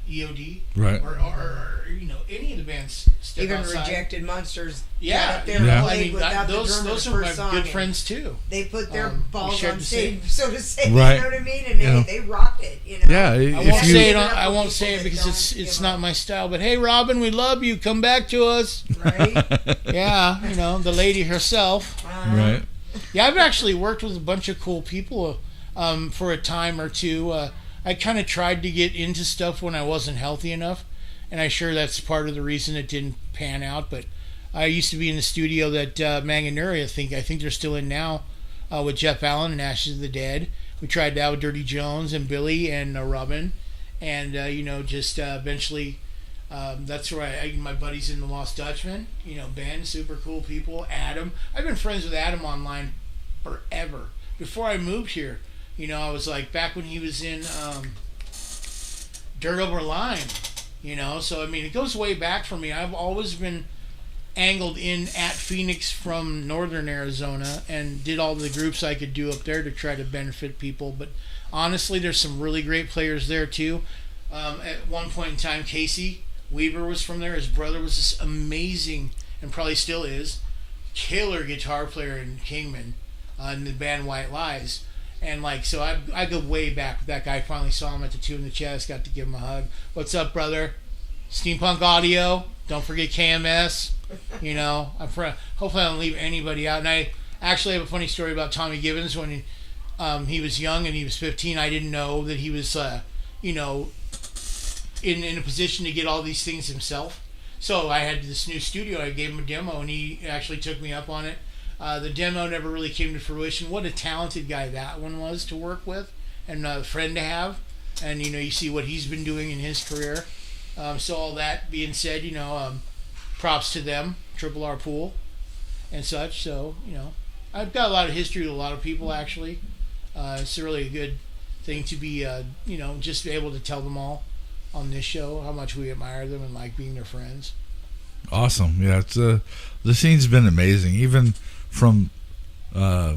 EOD, right? Or any of the bands. Even outside. Rejected Monsters. Yeah, up there and those are my good friends too. They put their balls on stage, so to say. Right. You know what I mean? And they rocked it. Yeah. I won't say it because it's not my style. But hey, Robin, we love you. Come back to us. Right. Yeah, the lady herself. Right. Yeah, I've actually worked with a bunch of cool people for a time or two. I kind of tried to get into stuff when I wasn't healthy enough, and I'm sure that's part of the reason it didn't pan out. But I used to be in the studio that Manganuri, I think they're still in now, with Jeff Allen and Ashes of the Dead. We tried that with Dirty Jones and Billy and Robin, and eventually that's where my buddies in the Lost Dutchman, Ben, super cool people. Adam, I've been friends with Adam online forever. Before I moved here, I was back when he was in Dirt Over Lime, so it goes way back for me. I've always been angled in at Phoenix from northern Arizona and did all the groups I could do up there to try to benefit people. But honestly, there's some really great players there too. At one point in time, Casey Weaver was from there. His brother was this amazing, and probably still is, killer guitar player in Kingman in the band White Lies. And so I go way back with that guy. Finally saw him at the Two in the Chest, got to give him a hug. What's up, brother? Steampunk Audio. Don't forget KMS. Hopefully I don't leave anybody out. And I actually have a funny story about Tommy Gibbons. When he was young and he was 15, I didn't know that he was, in a position to get all these things himself. So I had this new studio. I gave him a demo, and he actually took me up on it. The demo never really came to fruition. What a talented guy that one was to work with, and a friend to have. And you see what he's been doing in his career. So all that being said, props to them, Triple R Pool, and such. So I've got a lot of history with a lot of people actually. It's really a good thing to be, just be able to tell them all on this show how much we admire them and like being their friends. Awesome. Yeah, it's the scene's been amazing, even from the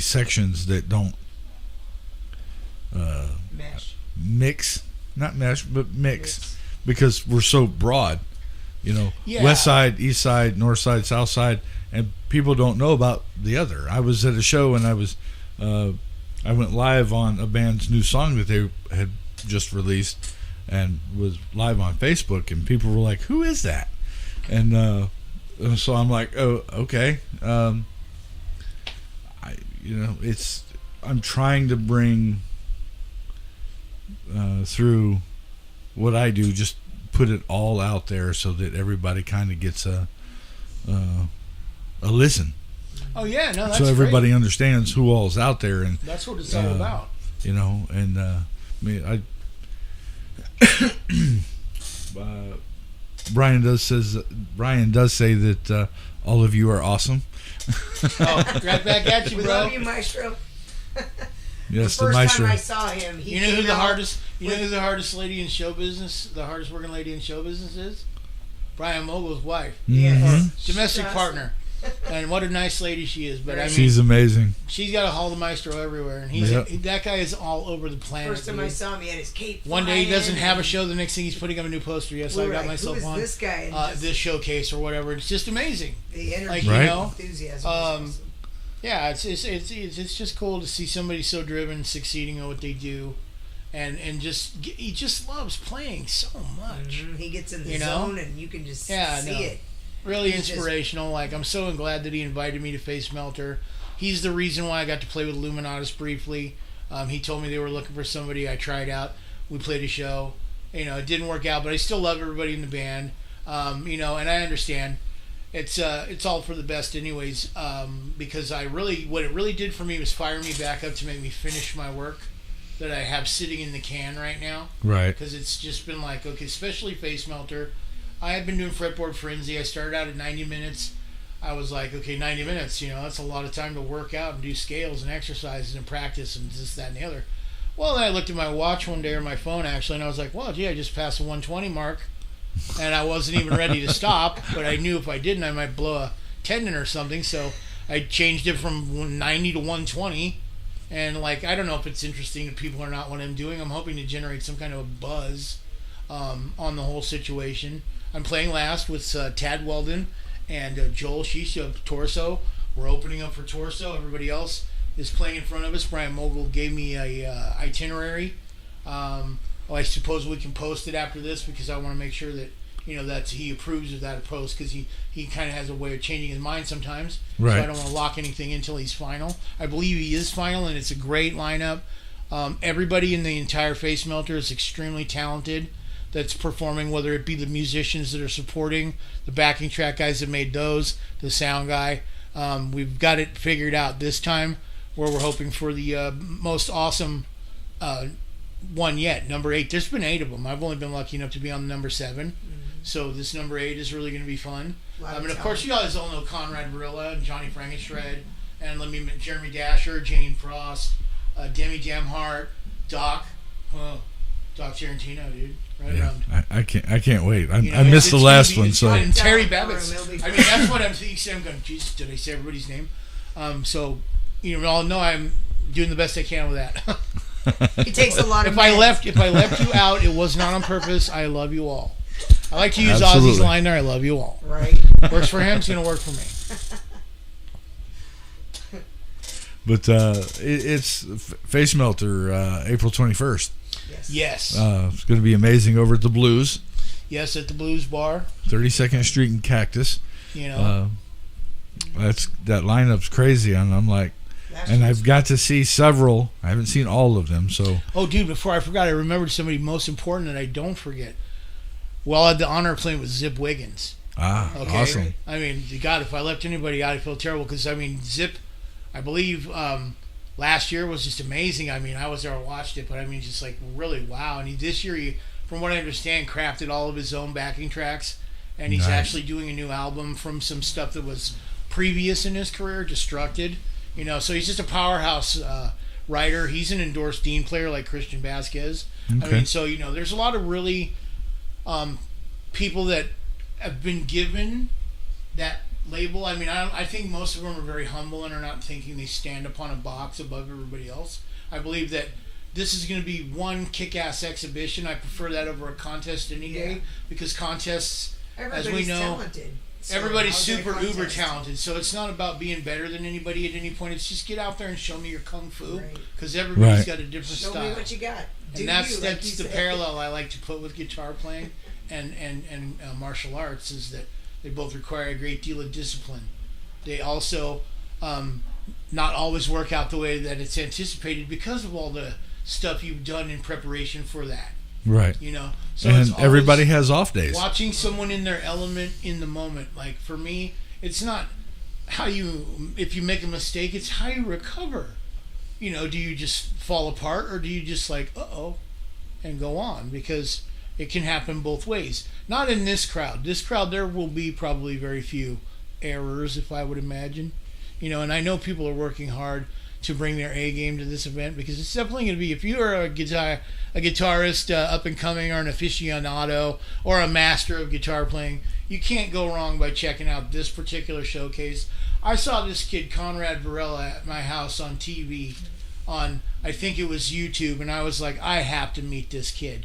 sections that don't mix, not mesh, but mix, because we're so broad, west side, east side, north side, south side, and people don't know about the other. I was at a show and I was I went live on a band's new song that they had just released, and was live on Facebook, and people were like, "Who is that?" And so I'm like, "Oh, okay." I'm trying to bring through what I do, just put it all out there so that everybody kind of gets a listen. Oh yeah, no, that's so everybody great. understands who all's out there, and that's what it's all about. Brian does say that all of you are awesome. Oh, right back at you, we bro. love you, Maestro. Yes, the first Maestro. time I saw him, you know who the hardest lady in show business, the hardest working lady in show business is? Brian Mogul's wife. Yes. Domestic partner. And what a nice lady she is. But I mean, she's amazing. She's got a Hall the Maestro everywhere, and that guy is all over the planet. First time I saw him, he had his cape. One day he doesn't have a show. The next thing he's putting up a new poster. Yes, I got myself who is on this guy? this showcase or whatever. It's just amazing. The energy, like, right? Enthusiasm. Awesome. Yeah, it's just cool to see somebody so driven, succeeding at what they do, and he just loves playing so much. Mm-hmm. He gets in the zone, and you can just see it. Really inspirational. Like, I'm so glad that he invited me to Face Melter. He's the reason why I got to play with Illuminatus briefly. He told me they were looking for somebody. I tried out. We played a show. It didn't work out, but I still love everybody in the band. And I understand. It's all for the best anyways, because what it really did for me was fire me back up to make me finish my work that I have sitting in the can right now. Right. Because it's just been like, okay, especially Face Melter. I had been doing Fretboard Frenzy. I started out at 90 minutes. I was like, okay, 90 minutes, that's a lot of time to work out and do scales and exercises and practice and this, that, and the other. Well, then I looked at my watch one day, or my phone actually, and I was like, well, gee, I just passed the 120 mark. And I wasn't even ready to stop, but I knew if I didn't, I might blow a tendon or something. So I changed it from 90 to 120. And, I don't know if it's interesting to people or not what I'm doing. I'm hoping to generate some kind of a buzz on the whole situation. I'm playing last with Tad Weldon and Joel Sheesh of Torso. We're opening up for Torso. Everybody else is playing in front of us. Brian Mogul gave me a itinerary. I suppose we can post it after this because I want to make sure that that he approves of that post, because he kind of has a way of changing his mind sometimes. Right. So I don't want to lock anything until he's final. I believe he is final, and it's a great lineup. Everybody in the entire Face Melter is extremely talented that's performing, whether it be the musicians that are supporting, the backing track guys that made those, the sound guy. We've got it figured out this time, where we're hoping for the most awesome one yet, number 8. There's been 8 of them. I've only been lucky enough to be on number 7. So this number 8 is really going to be fun. And of course, you guys all know Conrad Barilla and Johnny Frankenshred, and Jeremy Dasher, Jane Frost, Demi Damhart, Doc Tarantino, dude. Right around. I can't wait. I missed the last one, so. And Terry Babbitts. I mean, that's what I'm thinking. I'm going, Jesus, did I say everybody's name? So, all know I'm doing the best I can with that. It takes a lot of. If I left you out, it was not on purpose. I love you all. I like to use Absolutely. Ozzy's line there. I love you all. Right. Works for him. It's going to work for me. But it's Face Melter, April 21st. Yes. It's going to be amazing over at the Blues. Yes, at the Blues Bar. 32nd Street and Cactus. That lineup's crazy, and I'm like, and I've got to see several. I haven't seen all of them, so. Oh, dude! Before I forgot, I remembered somebody most important that I don't forget. Well, I had the honor of playing with Zip Wiggins. Awesome. I mean, God, if I left anybody out, I feel terrible because Zip, I believe last year was just amazing. I mean, I was there, I watched it, but just really wow. And this year, from what I understand, crafted all of his own backing tracks, and he's actually doing a new album from some stuff that was previous in his career, Destructed. So he's just a powerhouse writer. He's an endorsed Dean player like Christian Vasquez. Okay. There's a lot of really people that have been given that label. I think most of them are very humble and are not thinking they stand upon a box above everybody else. I believe that this is going to be one kick-ass exhibition. I prefer that over a contest any day, because contests, as we know, talented. everybody's how's that super contest? uber talented, so it's not about being better than anybody at any point. It's just get out there and show me your kung fu, because everybody's Right. got a different Show style. me what you got. And that's the parallel I like to put with guitar playing and martial arts, is that they both require a great deal of discipline. They also not always work out the way that it's anticipated because of all the stuff you've done in preparation for that. Right. You know, so And it's always everybody has off days. watching someone in their element in the moment. Like for me, it's not how you, if you make a mistake, it's how you recover. You know, do you just fall apart, or do you just like, uh-oh, and go on? Because it can happen both ways. Not in this crowd. This crowd, there will be probably very few errors, if I would imagine. You know, and I know people are working hard to bring their A game to this event, because it's definitely going to be, if you are a guitarist up and coming, or an aficionado, or a master of guitar playing, you can't go wrong by checking out this particular showcase. I saw this kid, Conrad Varela, at my house on TV on, I think it was YouTube, and I was like, I have to meet this kid.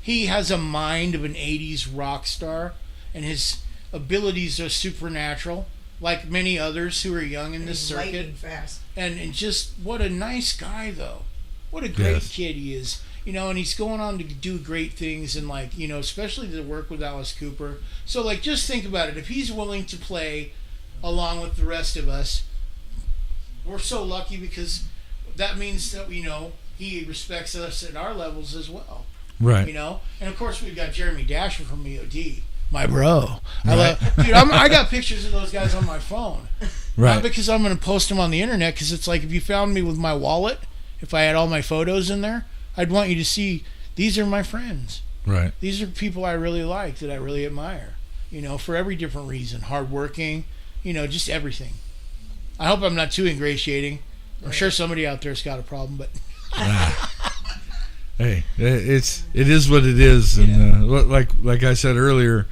He has a mind of an 80s rock star, and his abilities are supernatural, like many others who are young in this circuit. Lightning fast. And just, what a nice guy, though. What a great kid he is. You know, and he's going on to do great things, and like, you know, especially to work with Alice Cooper. So like, just think about it. If he's willing to play along with the rest of us, we're so lucky, because that means that, you know, he respects us at our levels as well. Right. You know? And of course we've got Jeremy Dasher from EOD. My bro. I got pictures of those guys on my phone. Right. Not because I'm going to post them on the internet, because it's like, if you found me with my wallet, if I had all my photos in there, I'd want you to see, these are my friends. Right. These are people I really like, that I really admire. You know, for every different reason. Hardworking, you know, just everything. I hope I'm not too ingratiating. I'm sure somebody out there's got a problem, but hey, it is what it is, and like I said earlier,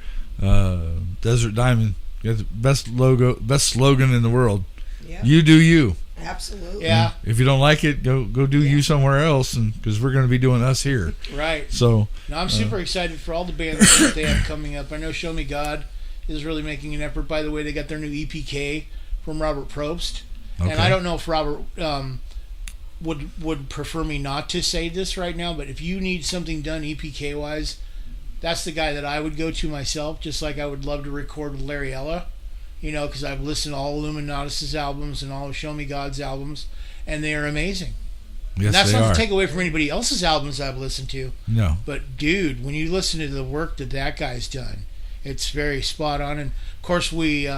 Desert Diamond, you got the best slogan in the world. Yeah. You do you. Absolutely. yeah, And if you don't like it, go do you somewhere else, and because we're going to be doing us here. right. So Now, I'm super excited for all the bands that they have coming up. I know Show Me God is really making an effort. By the way, they got their new EPK from Robert Probst. Okay. And I don't know if Robert would prefer me not to say this right now, but if you need something done EPK-wise, that's the guy that I would go to myself, just like I would love to record with Larry Ella, you know, because I've listened to all Illuminatus' albums and all of Show Me God's albums, and they are amazing. yes, And that's they not are. to take away from anybody else's albums I've listened to. No. But dude, when you listen to the work that guy's done, it's very spot on. And of course, we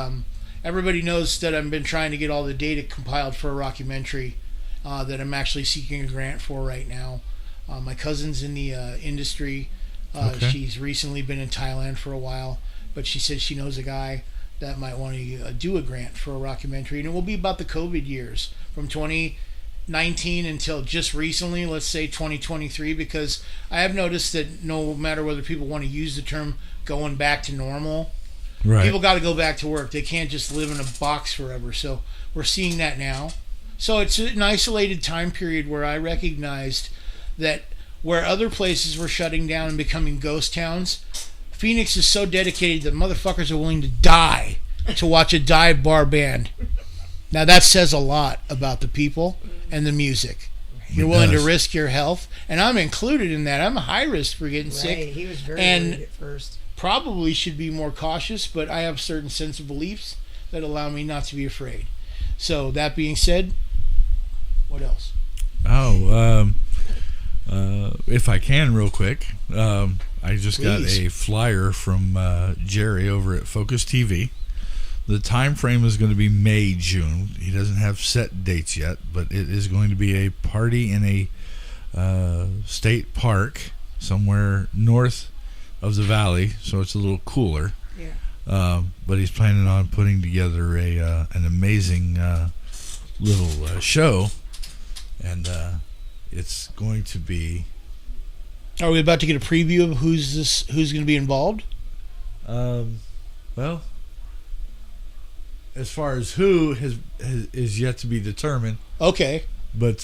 everybody knows that I've been trying to get all the data compiled for a rockumentary that I'm actually seeking a grant for right now. My cousin's in the industry. Okay. She's recently been in Thailand for a while, but she said she knows a guy that might want to do a grant for a rockumentary, and it will be about the COVID years from 2019 until just recently, let's say 2023, because I have noticed that no matter whether people want to use the term going back to normal, Right. people got to go back to work. They can't just live in a box forever. So we're seeing that now. So it's an isolated time period where I recognized that where other places were shutting down and becoming ghost towns, Phoenix is so dedicated that motherfuckers are willing to die to watch a dive bar band. Now that says a lot about the people and the music. You're willing to risk your health, and I'm included in that. I'm a high risk for getting sick. He was very And worried at first. probably should be more cautious, but I have certain sense of beliefs that allow me not to be afraid. So that being said, what else? If I can, real quick, I just got Please. a flyer from Jerry over at Focus TV. The time frame is going to be May, June. He doesn't have set dates yet, but it is going to be a party in a state park somewhere north of the valley, so it's a little cooler. Yeah. But he's planning on putting together an amazing little show, and it's going to be. Are we about to get a preview of who's going to be involved? Well, as far as who is yet to be determined, Okay. but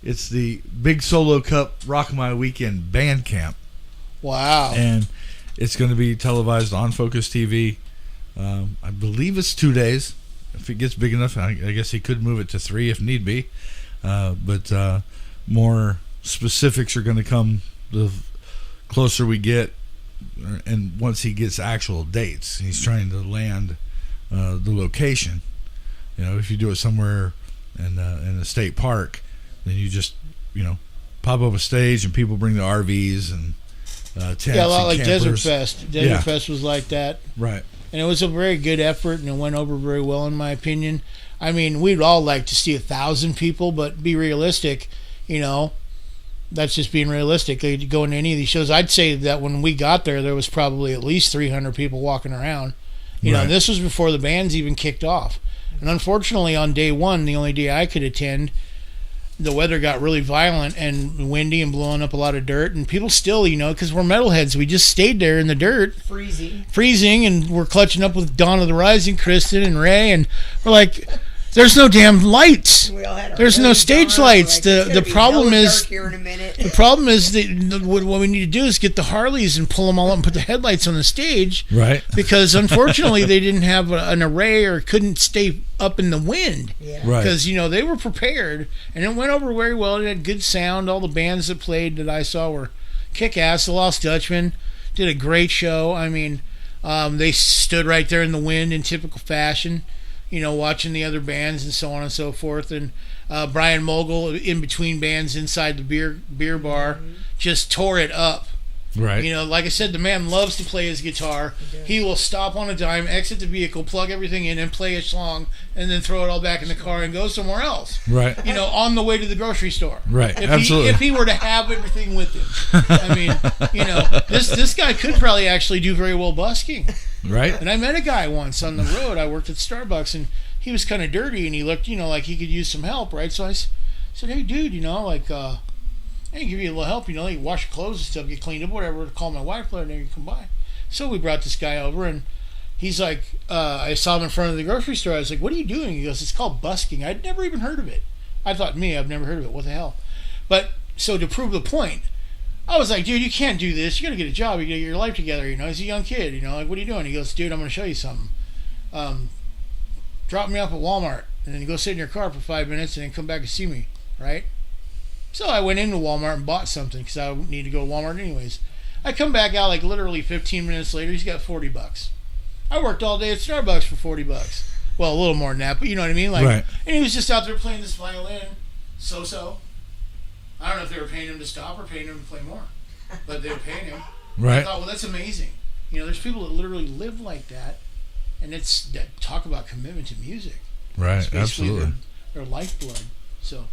it's the Big Solo Cup Rock My Weekend Band Camp, Wow. and it's going to be televised on Focus TV. I believe it's 2 days. If it gets big enough, I guess he could move it to 3 if need be. But more specifics are going to come the closer we get, and once he gets actual dates. He's trying to land the location. If you do it somewhere in a state park, then you just pop up a stage and people bring the RVs and tents. Yeah, a lot like campers. Desert Fest. Desert Fest was like that. Right. And it was a very good effort, and it went over very well, in my opinion. I mean, we'd all like to see 1,000 people, but be realistic. That's just being realistic. Going to any of these shows, I'd say that when we got there was probably at least 300 people walking around. This was before the bands even kicked off. And unfortunately, on day one, the only day I could attend, the weather got really violent and windy and blowing up a lot of dirt. And people still, because we're metalheads, we just stayed there in the dirt. Freezing, and we're clutching up with Dawn of the Rising, Kristen and Ray, and we're like, there's no damn lights. There's no stage lights. The problem is that what we need to do is get the Harleys and pull them all up and put the headlights on the stage. Right. Because unfortunately they didn't have an array or couldn't stay up in the wind. Yeah. Right. Because they were prepared and it went over very well. It had good sound. All the bands that played that I saw were kick-ass. The Lost Dutchman did a great show. I mean, they stood right there in the wind in typical fashion. Watching the other bands and so on and so forth. And Brian Mogul, in between bands inside the beer bar, just tore it up. Right. Like I said, the man loves to play his guitar. He will stop on a dime, exit the vehicle, plug everything in, and play a song, and then throw it all back in the car and go somewhere else. Right. On the way to the grocery store. Right. Absolutely. If he were to have everything with him. I mean, this guy could probably actually do very well busking. Right. And I met a guy once on the road. I worked at Starbucks, and he was kind of dirty, and he looked, like he could use some help, right? So I said, hey, dude, I can give you a little help, you wash your clothes and stuff, get cleaned up, whatever, call my wife, let her come by. So we brought this guy over, and he's like, I saw him in front of the grocery store. I was like, what are you doing? He goes, it's called busking. I'd never even heard of it. I thought, I've never heard of it. What the hell? But, so to prove the point, I was like, dude, you can't do this. You got to get a job. You got to get your life together. He's a young kid. Like, what are you doing? He goes, dude, I'm going to show you something. Drop me off at Walmart, and then go sit in your car for 5 minutes, and then come back and see me, right? So I went into Walmart and bought something because I need to go to Walmart anyways. I come back out like literally 15 minutes later. He's got $40. I worked all day at Starbucks for $40. Well, a little more than that, but you know what I mean. Like, right. And he was just out there playing this violin, so. I don't know if they were paying him to stop or paying him to play more, but they were paying him. Right. I thought, well, that's amazing. There's people that literally live like that, and talk about commitment to music. Right. Absolutely. Their lifeblood. So.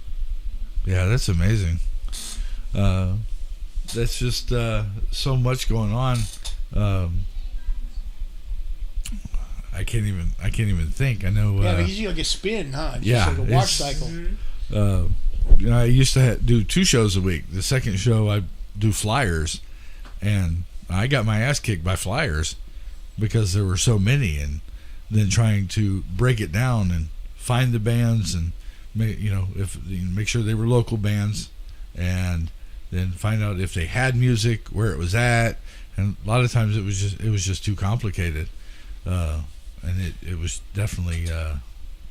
Yeah, that's amazing. That's just so much going on. I can't even think. I know. Yeah, because you like a spin, huh? It's yeah, just like a watch cycle. I used to do 2 shows a week. The second show I do flyers, and I got my ass kicked by flyers because there were so many, and then trying to break it down and find the bands and make sure they were local bands, and then find out if they had music, where it was at, and a lot of times it was just too complicated, and it was definitely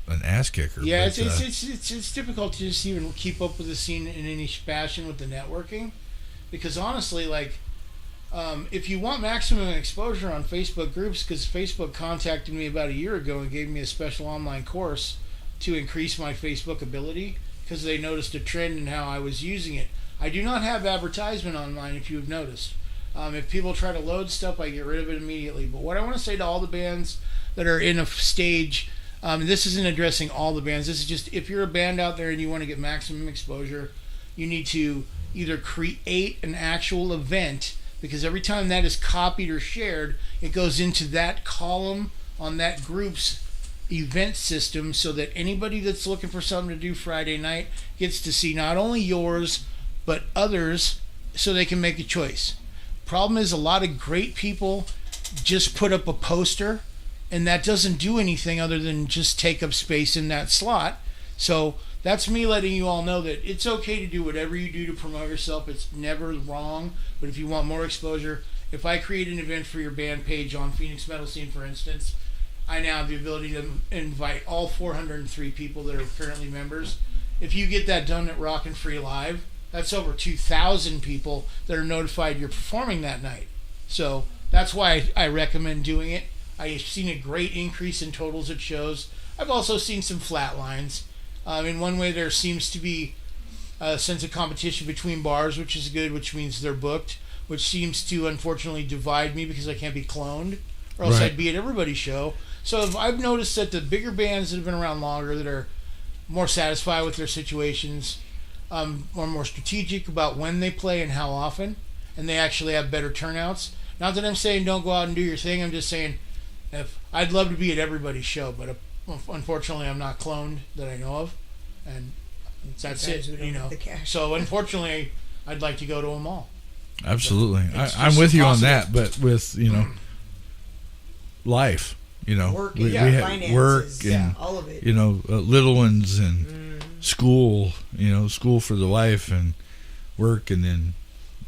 an ass kicker. Yeah, but, it's difficult to just even keep up with the scene in any fashion with the networking, because honestly, like, if you want maximum exposure on Facebook groups, because Facebook contacted me about a year ago and gave me a special online course to increase my Facebook ability because they noticed a trend in how I was using it. I do not have advertisement online, if you have noticed. If people try to load stuff, I get rid of it immediately. But what I want to say to all the bands that are in a stage, this isn't addressing all the bands. This is just, if you're a band out there and you want to get maximum exposure, you need to either create an actual event, because every time that is copied or shared, it goes into that column on that group's event system, so that anybody that's looking for something to do Friday night gets to see not only yours but others, so they can make a choice. Problem is, a lot of great people just put up a poster, and that doesn't do anything other than just take up space in that slot. So that's me letting you all know that it's okay to do whatever you do to promote yourself. It's never wrong. But if you want more exposure, if I create an event for your band page on Phoenix Metal Scene, for instance, I now have the ability to invite all 403 people that are currently members. If you get that done at Rockin' Free Live, that's over 2,000 people that are notified you're performing that night. So that's why I recommend doing it. I've seen a great increase in totals at shows. I've also seen some flat lines. In one way, there seems to be a sense of competition between bars, which is good, which means they're booked, which seems to unfortunately divide me because I can't be cloned, or else I'd be at everybody's show. So I've noticed that the bigger bands that have been around longer, that are more satisfied with their situations, are more strategic about when they play and how often, and they actually have better turnouts. Not that I'm saying don't go out and do your thing. I'm just saying I'd love to be at everybody's show, but unfortunately I'm not cloned that I know of, and that's it. So unfortunately I'd like to go to them all. Absolutely, I'm with you on that. But with life, work, we have work and all of it. Little ones and school, school for the wife and work, and then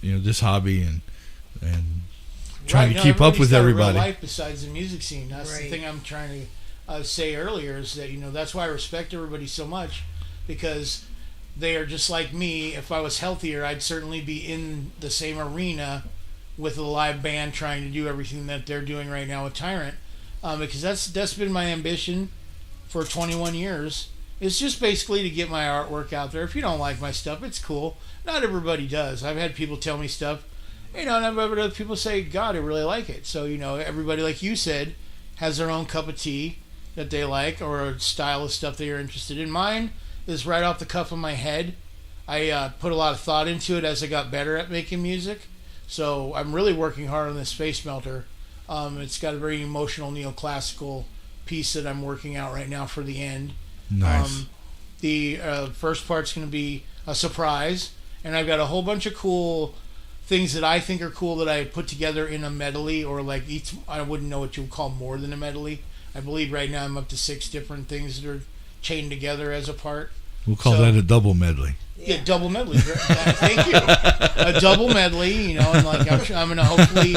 this hobby and trying to keep up with everybody. Real life besides the music scene. That's the thing I'm trying to say earlier, is that that's why I respect everybody so much, because they are just like me. If I was healthier, I'd certainly be in the same arena with a live band trying to do everything that they're doing right now with Tyrant, because that's been my ambition for 21 years. It's just basically to get my artwork out there. If you don't like my stuff, it's cool. Not everybody does. I've had people tell me stuff, and I've had other people say, God, I really like it. So, everybody, like you said, has their own cup of tea that they like, or a style of stuff they are interested in. Mine is right off the cuff of my head. I put a lot of thought into it as I got better at making music. So I'm really working hard on this Face Melter. It's got a very emotional neoclassical piece that I'm working out right now for the end. Nice. The first part's going to be a surprise, and I've got a whole bunch of cool things that I think are cool that I put together in a medley, or like each, I wouldn't know what you would call more than a medley. I believe right now I'm up to 6 different things that are chained together as a part. We'll call that a double medley. Yeah, double medley. Thank you. A double medley, and like I'm going to hopefully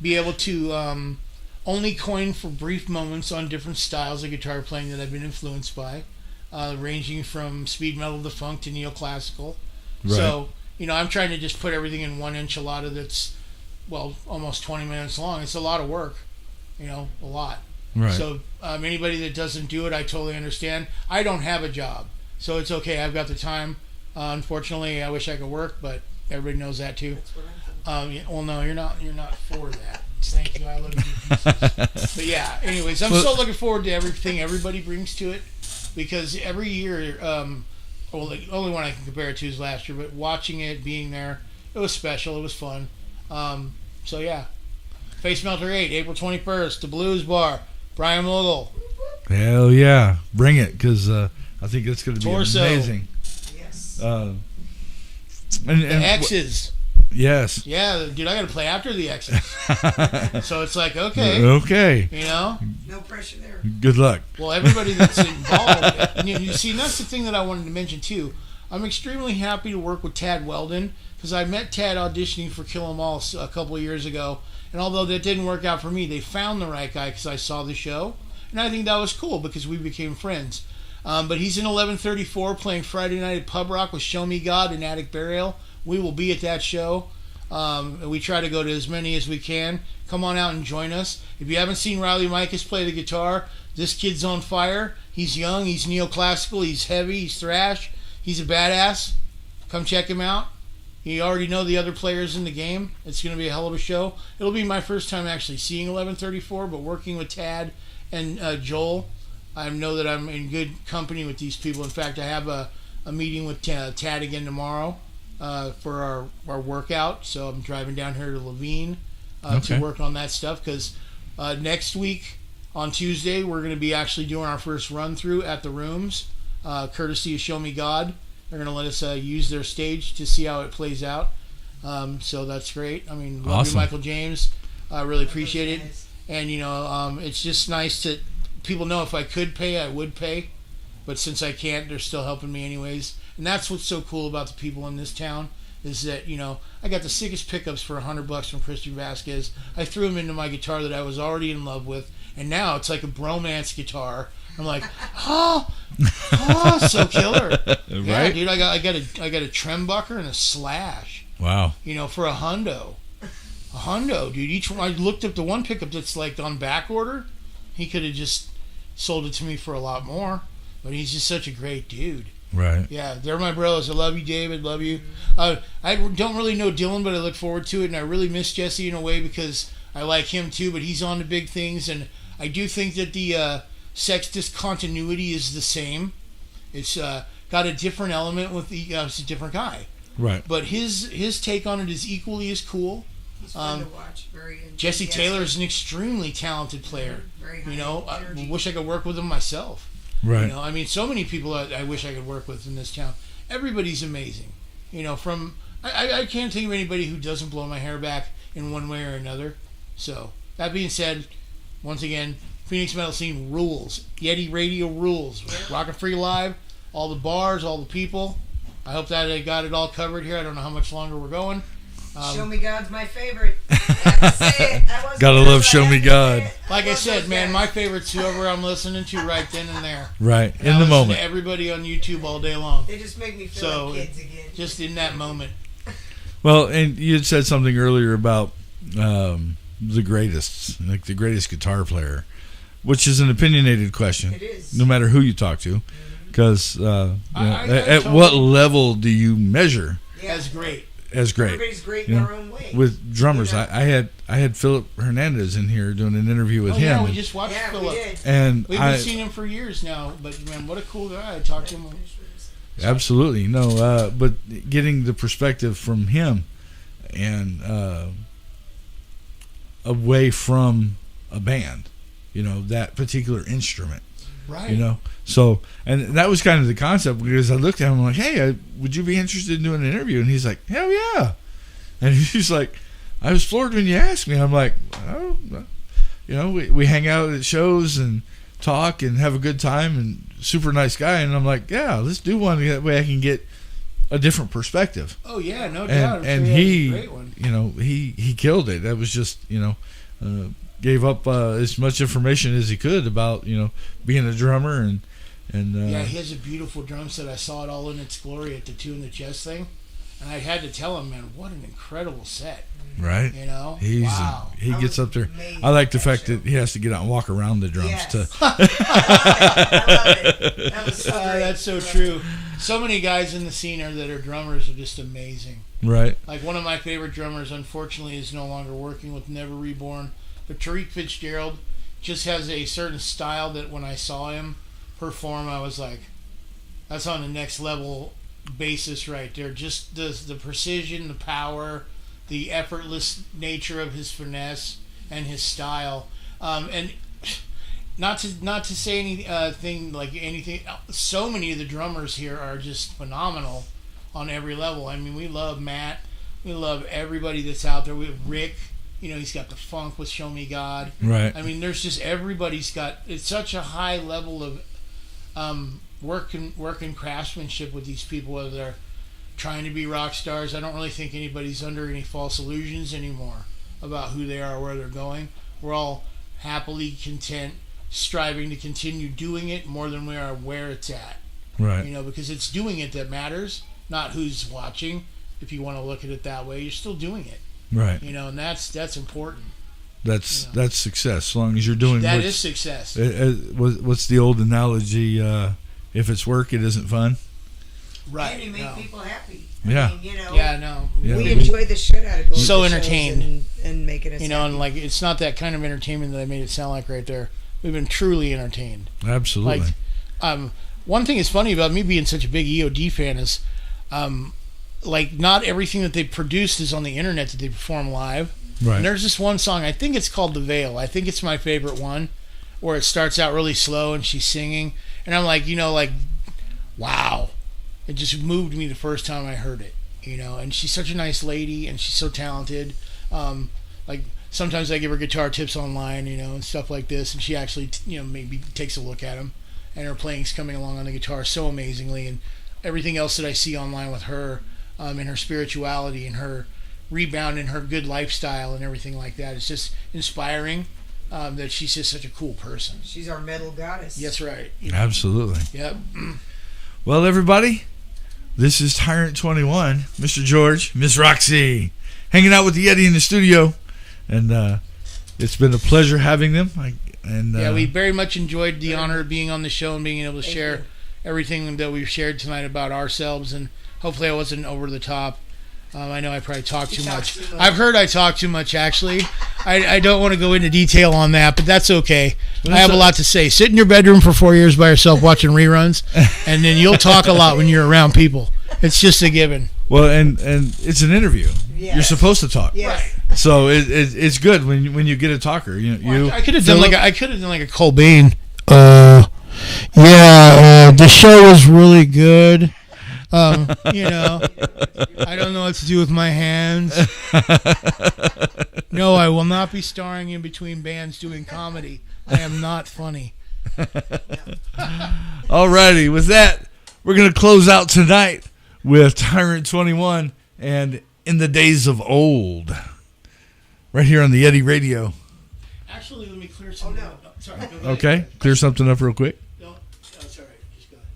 be able to only coin for brief moments on different styles of guitar playing that I've been influenced by, ranging from speed metal to funk to neoclassical. Right. So, I'm trying to just put everything in one enchilada that's, almost 20 minutes long. It's a lot of work, a lot. Right. So anybody that doesn't do it, I totally understand. I don't have a job, so it's okay. I've got the time. Unfortunately, I wish I could work, but everybody knows that too. Well, no, you're not for that. Thank you. I love you pieces. But yeah, anyways, I'm so looking forward to everything everybody brings to it, because every year, the only one I can compare it to is last year, but watching it, being there, it was special. It was fun. So yeah, Face Melter 8, April 21st, the Blues Bar, Brian Mogul. Hell yeah, bring it, because I think it's going to be amazing. Yes. And the X's. Yes. Yeah, dude, I got to play after the X's. So it's like, okay. Okay. No pressure there. Good luck. Well, everybody that's involved, you see, and that's the thing that I wanted to mention too. I'm extremely happy to work with Tad Weldon, because I met Tad auditioning for Kill 'Em All a couple of years ago, and although that didn't work out for me, they found the right guy because I saw the show, and I think that was cool because we became friends. But he's in 1134 playing Friday night at Pub Rock with Show Me God and Attic Burial. We will be at that show. We try to go to as many as we can. Come on out and join us. If you haven't seen Riley Micus play the guitar, this kid's on fire. He's young, he's neoclassical, he's heavy, he's thrash, he's a badass. Come check him out. You already know the other players in the game. It's going to be a hell of a show. It'll be my first time actually seeing 1134, but working with Tad and Joel, I know that I'm in good company with these people. In fact, I have a meeting with Tad again tomorrow for our workout. So I'm driving down here to Levine to work on that stuff, because next week on Tuesday we're going to be actually doing our first run through at the Rooms, courtesy of Show Me God. They're going to let us use their stage to see how it plays out. So that's great. I mean, love you, Michael James. I really appreciate it. And, it's just nice to people know if I could pay, I would pay. But since I can't, they're still helping me anyways. And that's what's so cool about the people in this town, is that, I got the sickest pickups for $100 from Christian Vasquez. I threw them into my guitar that I was already in love with, and now it's like a bromance guitar. I'm like, so killer. Yeah, Right? dude, I got a Trembucker and a Slash. Wow. For a hundo. A hundo, dude. Each one, I looked up the one pickup that's like on back order. He could have just sold it to me for a lot more, but he's just such a great dude. Right. Yeah, they're my bros. I love you, David. Love you. I don't really know Dylan, but I look forward to it, and I really miss Jesse in a way because I like him too, but he's on to big things, and I do think that the Sex Discontinuity is the same. It's got a different element with it's a different guy. Right. But his take on it is equally as cool. He's fun to watch. Very Jesse enthusiastic. Taylor is an extremely talented player. Very high I energy. wish I could work with him myself. Right. So many people I wish I could work with in this town. Everybody's amazing. I can't think of anybody who doesn't blow my hair back in one way or another. So, that being said, once again, Phoenix Metal Scene rules. Yeti Radio rules. Rockin' Free Live, all the bars, all the people. I hope that I got it all covered here. I don't know how much longer we're going. Show Me God's my favorite. I have to say it. I wasn't Gotta gonna, love but Show I have Me to God. say it. Like I love said, those man, guys. my favorite's whoever I'm listening to right then and there. Right. And In I the listen moment. to everybody on YouTube all day long. They just make me feel So, like kids again. Just in that moment. Well, and you had said something earlier about the greatest, like the greatest guitar player, which is an opinionated question. It is. No matter who you talk to, because I at totally- what level do you measure Yeah. That's great. as great? Everybody's great You in know, their own way. With drummers, You know? I had Philip Hernandez in here doing an interview with Oh, him, yeah, we and, just watched Yeah, we Philip. did. and We've been seeing him for years now, but man, what a cool guy. I talked to him. absolutely no, but getting the perspective from him and away from a band, that particular instrument. Right. So, and that was kind of the concept, because I looked at him, I'm like, hey, would you be interested in doing an interview? And he's like, hell yeah. And he's like, I was floored when you asked me. I'm like, oh, we hang out at shows and talk and have a good time, and super nice guy. And I'm like, yeah, let's do one. That way I can get a different perspective. Oh yeah, no doubt. And I'm sure he, that's a great one. he killed it. That was just, gave up as much information as he could about, being a drummer and Yeah, he has a beautiful drum set. I saw it all in its glory at the Two in the Chest thing, and I had to tell him, man, what an incredible set. right. Wow. He I gets was up there. amazed I like the at fact that that he has to get out and walk around the drums Yes. to. I love it. That was so great. That's so true. So many guys in the scene that are drummers are just amazing. Right. Like one of my favorite drummers, unfortunately, is no longer working with Never Reborn. But Tariq Fitzgerald just has a certain style that when I saw him perform, I was like, that's on the next level basis right there. Just the precision, the power, the effortless nature of his finesse and his style. And not to say anything like anything. So many of the drummers here are just phenomenal on every level. I mean, we love Matt. We love everybody that's out there. We have Rick. He's got the funk with Show Me God. Right. I mean, there's just everybody's got. It's such a high level of work and craftsmanship with these people, whether they're trying to be rock stars. I don't really think anybody's under any false illusions anymore about who they are or where they're going. We're all happily content, striving to continue doing it more than we are where it's at. Right. Because it's doing it that matters, not who's watching. If you want to look at it that way, you're still doing it. Right. And that's important. That's success. As long as you're doing That what's- is success. what's the old analogy? If it's work, it isn't fun. Right. And you make no. people happy. Yeah. I mean, Yeah, no. Yeah. we enjoy the shit out of going So to shows entertained. and making us And happy. like it's not that kind of entertainment that I made it sound like right there. We've been truly entertained. Absolutely. Like, one thing is funny about me being such a big EOD fan is, like, not everything that they produced is on the internet that they perform live. Right. And there's this one song, I think it's called The Veil. I think it's my favorite one, where it starts out really slow and she's singing. And I'm like, wow. It just moved me the first time I heard it, And she's such a nice lady and she's so talented. Like, sometimes I give her guitar tips online, and stuff like this. And she actually, maybe takes a look at them. And her playing's coming along on the guitar so amazingly. And everything else that I see online with her, in her spirituality and her rebound and her good lifestyle and everything like that. It's just inspiring that she's just such a cool person. She's our metal goddess. That's right. Absolutely. Yep. Well, everybody, this is TYRANT21, Mr. George, Miss Roxy, hanging out with the Yeti in the studio, and it's been a pleasure having them. We very much enjoyed the honor of being on the show and being able to share everything that we've shared tonight about ourselves, and hopefully I wasn't over the top. I know I probably talked too much. I've heard I talk too much, actually. I don't want to go into detail on that, but that's okay. I have a lot to say. Sit in your bedroom for 4 years by yourself watching reruns, and then you'll talk a lot when you're around people. It's just a given. Well, and it's an interview. Yes. You're supposed to talk. Yes. Right. So it's good when you get a talker. I could have done like a Cobain. The show was really good. I don't know what to do with my hands. No, I will not be starring in between bands doing comedy. I am not funny. Alrighty, with that, we're going to close out tonight with TYRANT21 and In the Days of Old, right here on the Yeti Radio. Actually, let me clear something up. Sorry, go ahead. Okay, clear something up real quick. No, it's all right. Just go ahead.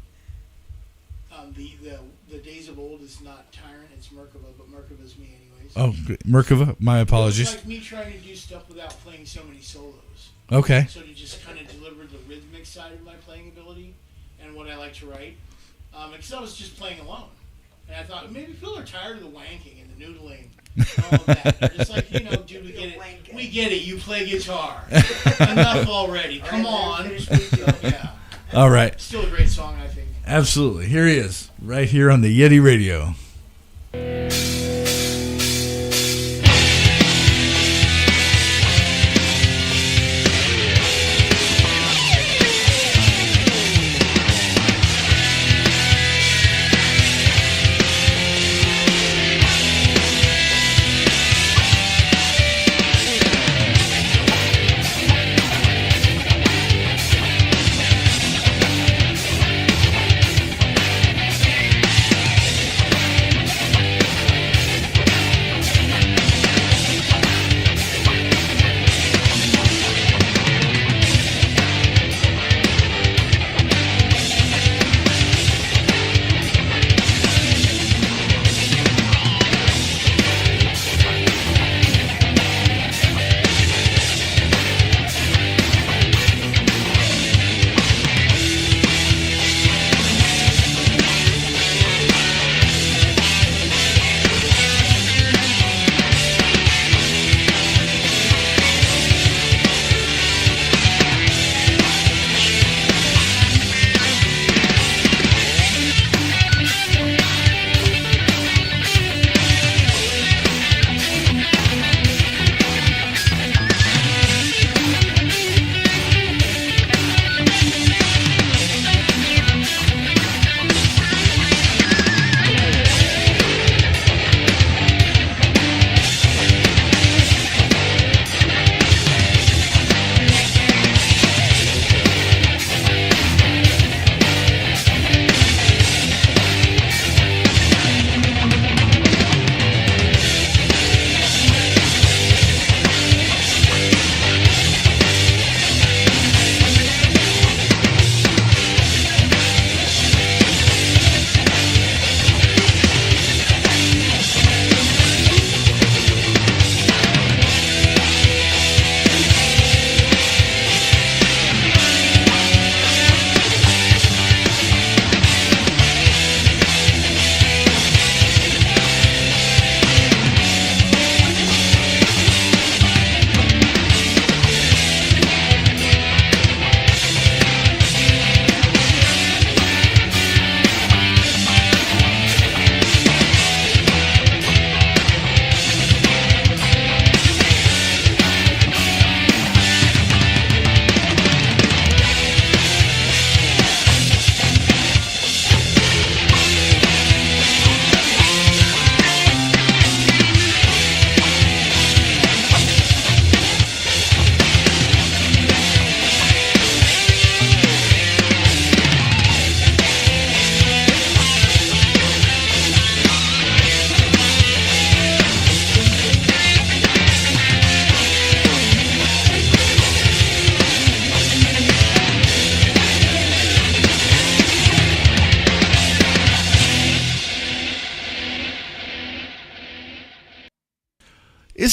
The Days of Old is not Tyrant, it's Merkava, but Merkava's me anyways. Oh, Merkava, my apologies. It's like me trying to do stuff without playing so many solos. Okay. So to just kind of deliver the rhythmic side of my playing ability and what I like to write. Because I was just playing alone. And I thought, maybe people are tired of the wanking and the noodling and all of that. They're just like, dude, we get it. We get it. You play guitar. Enough already. Come on. Yeah. All right. Still a great song, I think. Absolutely. Here he is, right here on the Yeti Radio.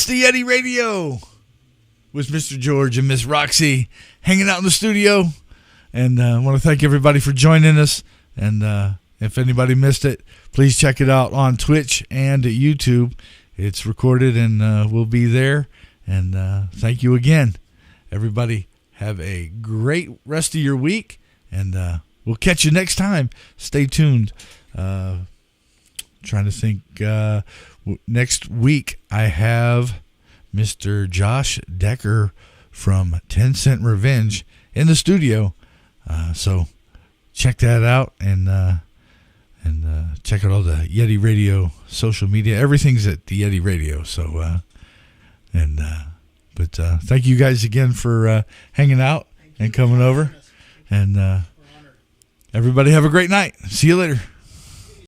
It's the Yeti Radio with Mr. George and Miss Roxy hanging out in the studio. And I want to thank everybody for joining us. And if anybody missed it, please check it out on Twitch and YouTube. It's recorded and we'll be there. And thank you again. Everybody have a great rest of your week. And we'll catch you next time. Stay tuned. Trying to think. Next week, I have Mr. Josh Decker from 10 Cent Revenge in the studio. So check that out and check out all the Yeti Radio social media. Everything's at the Yeti Radio. So, but thank you guys again for hanging out and coming over. And everybody have a great night. See you later.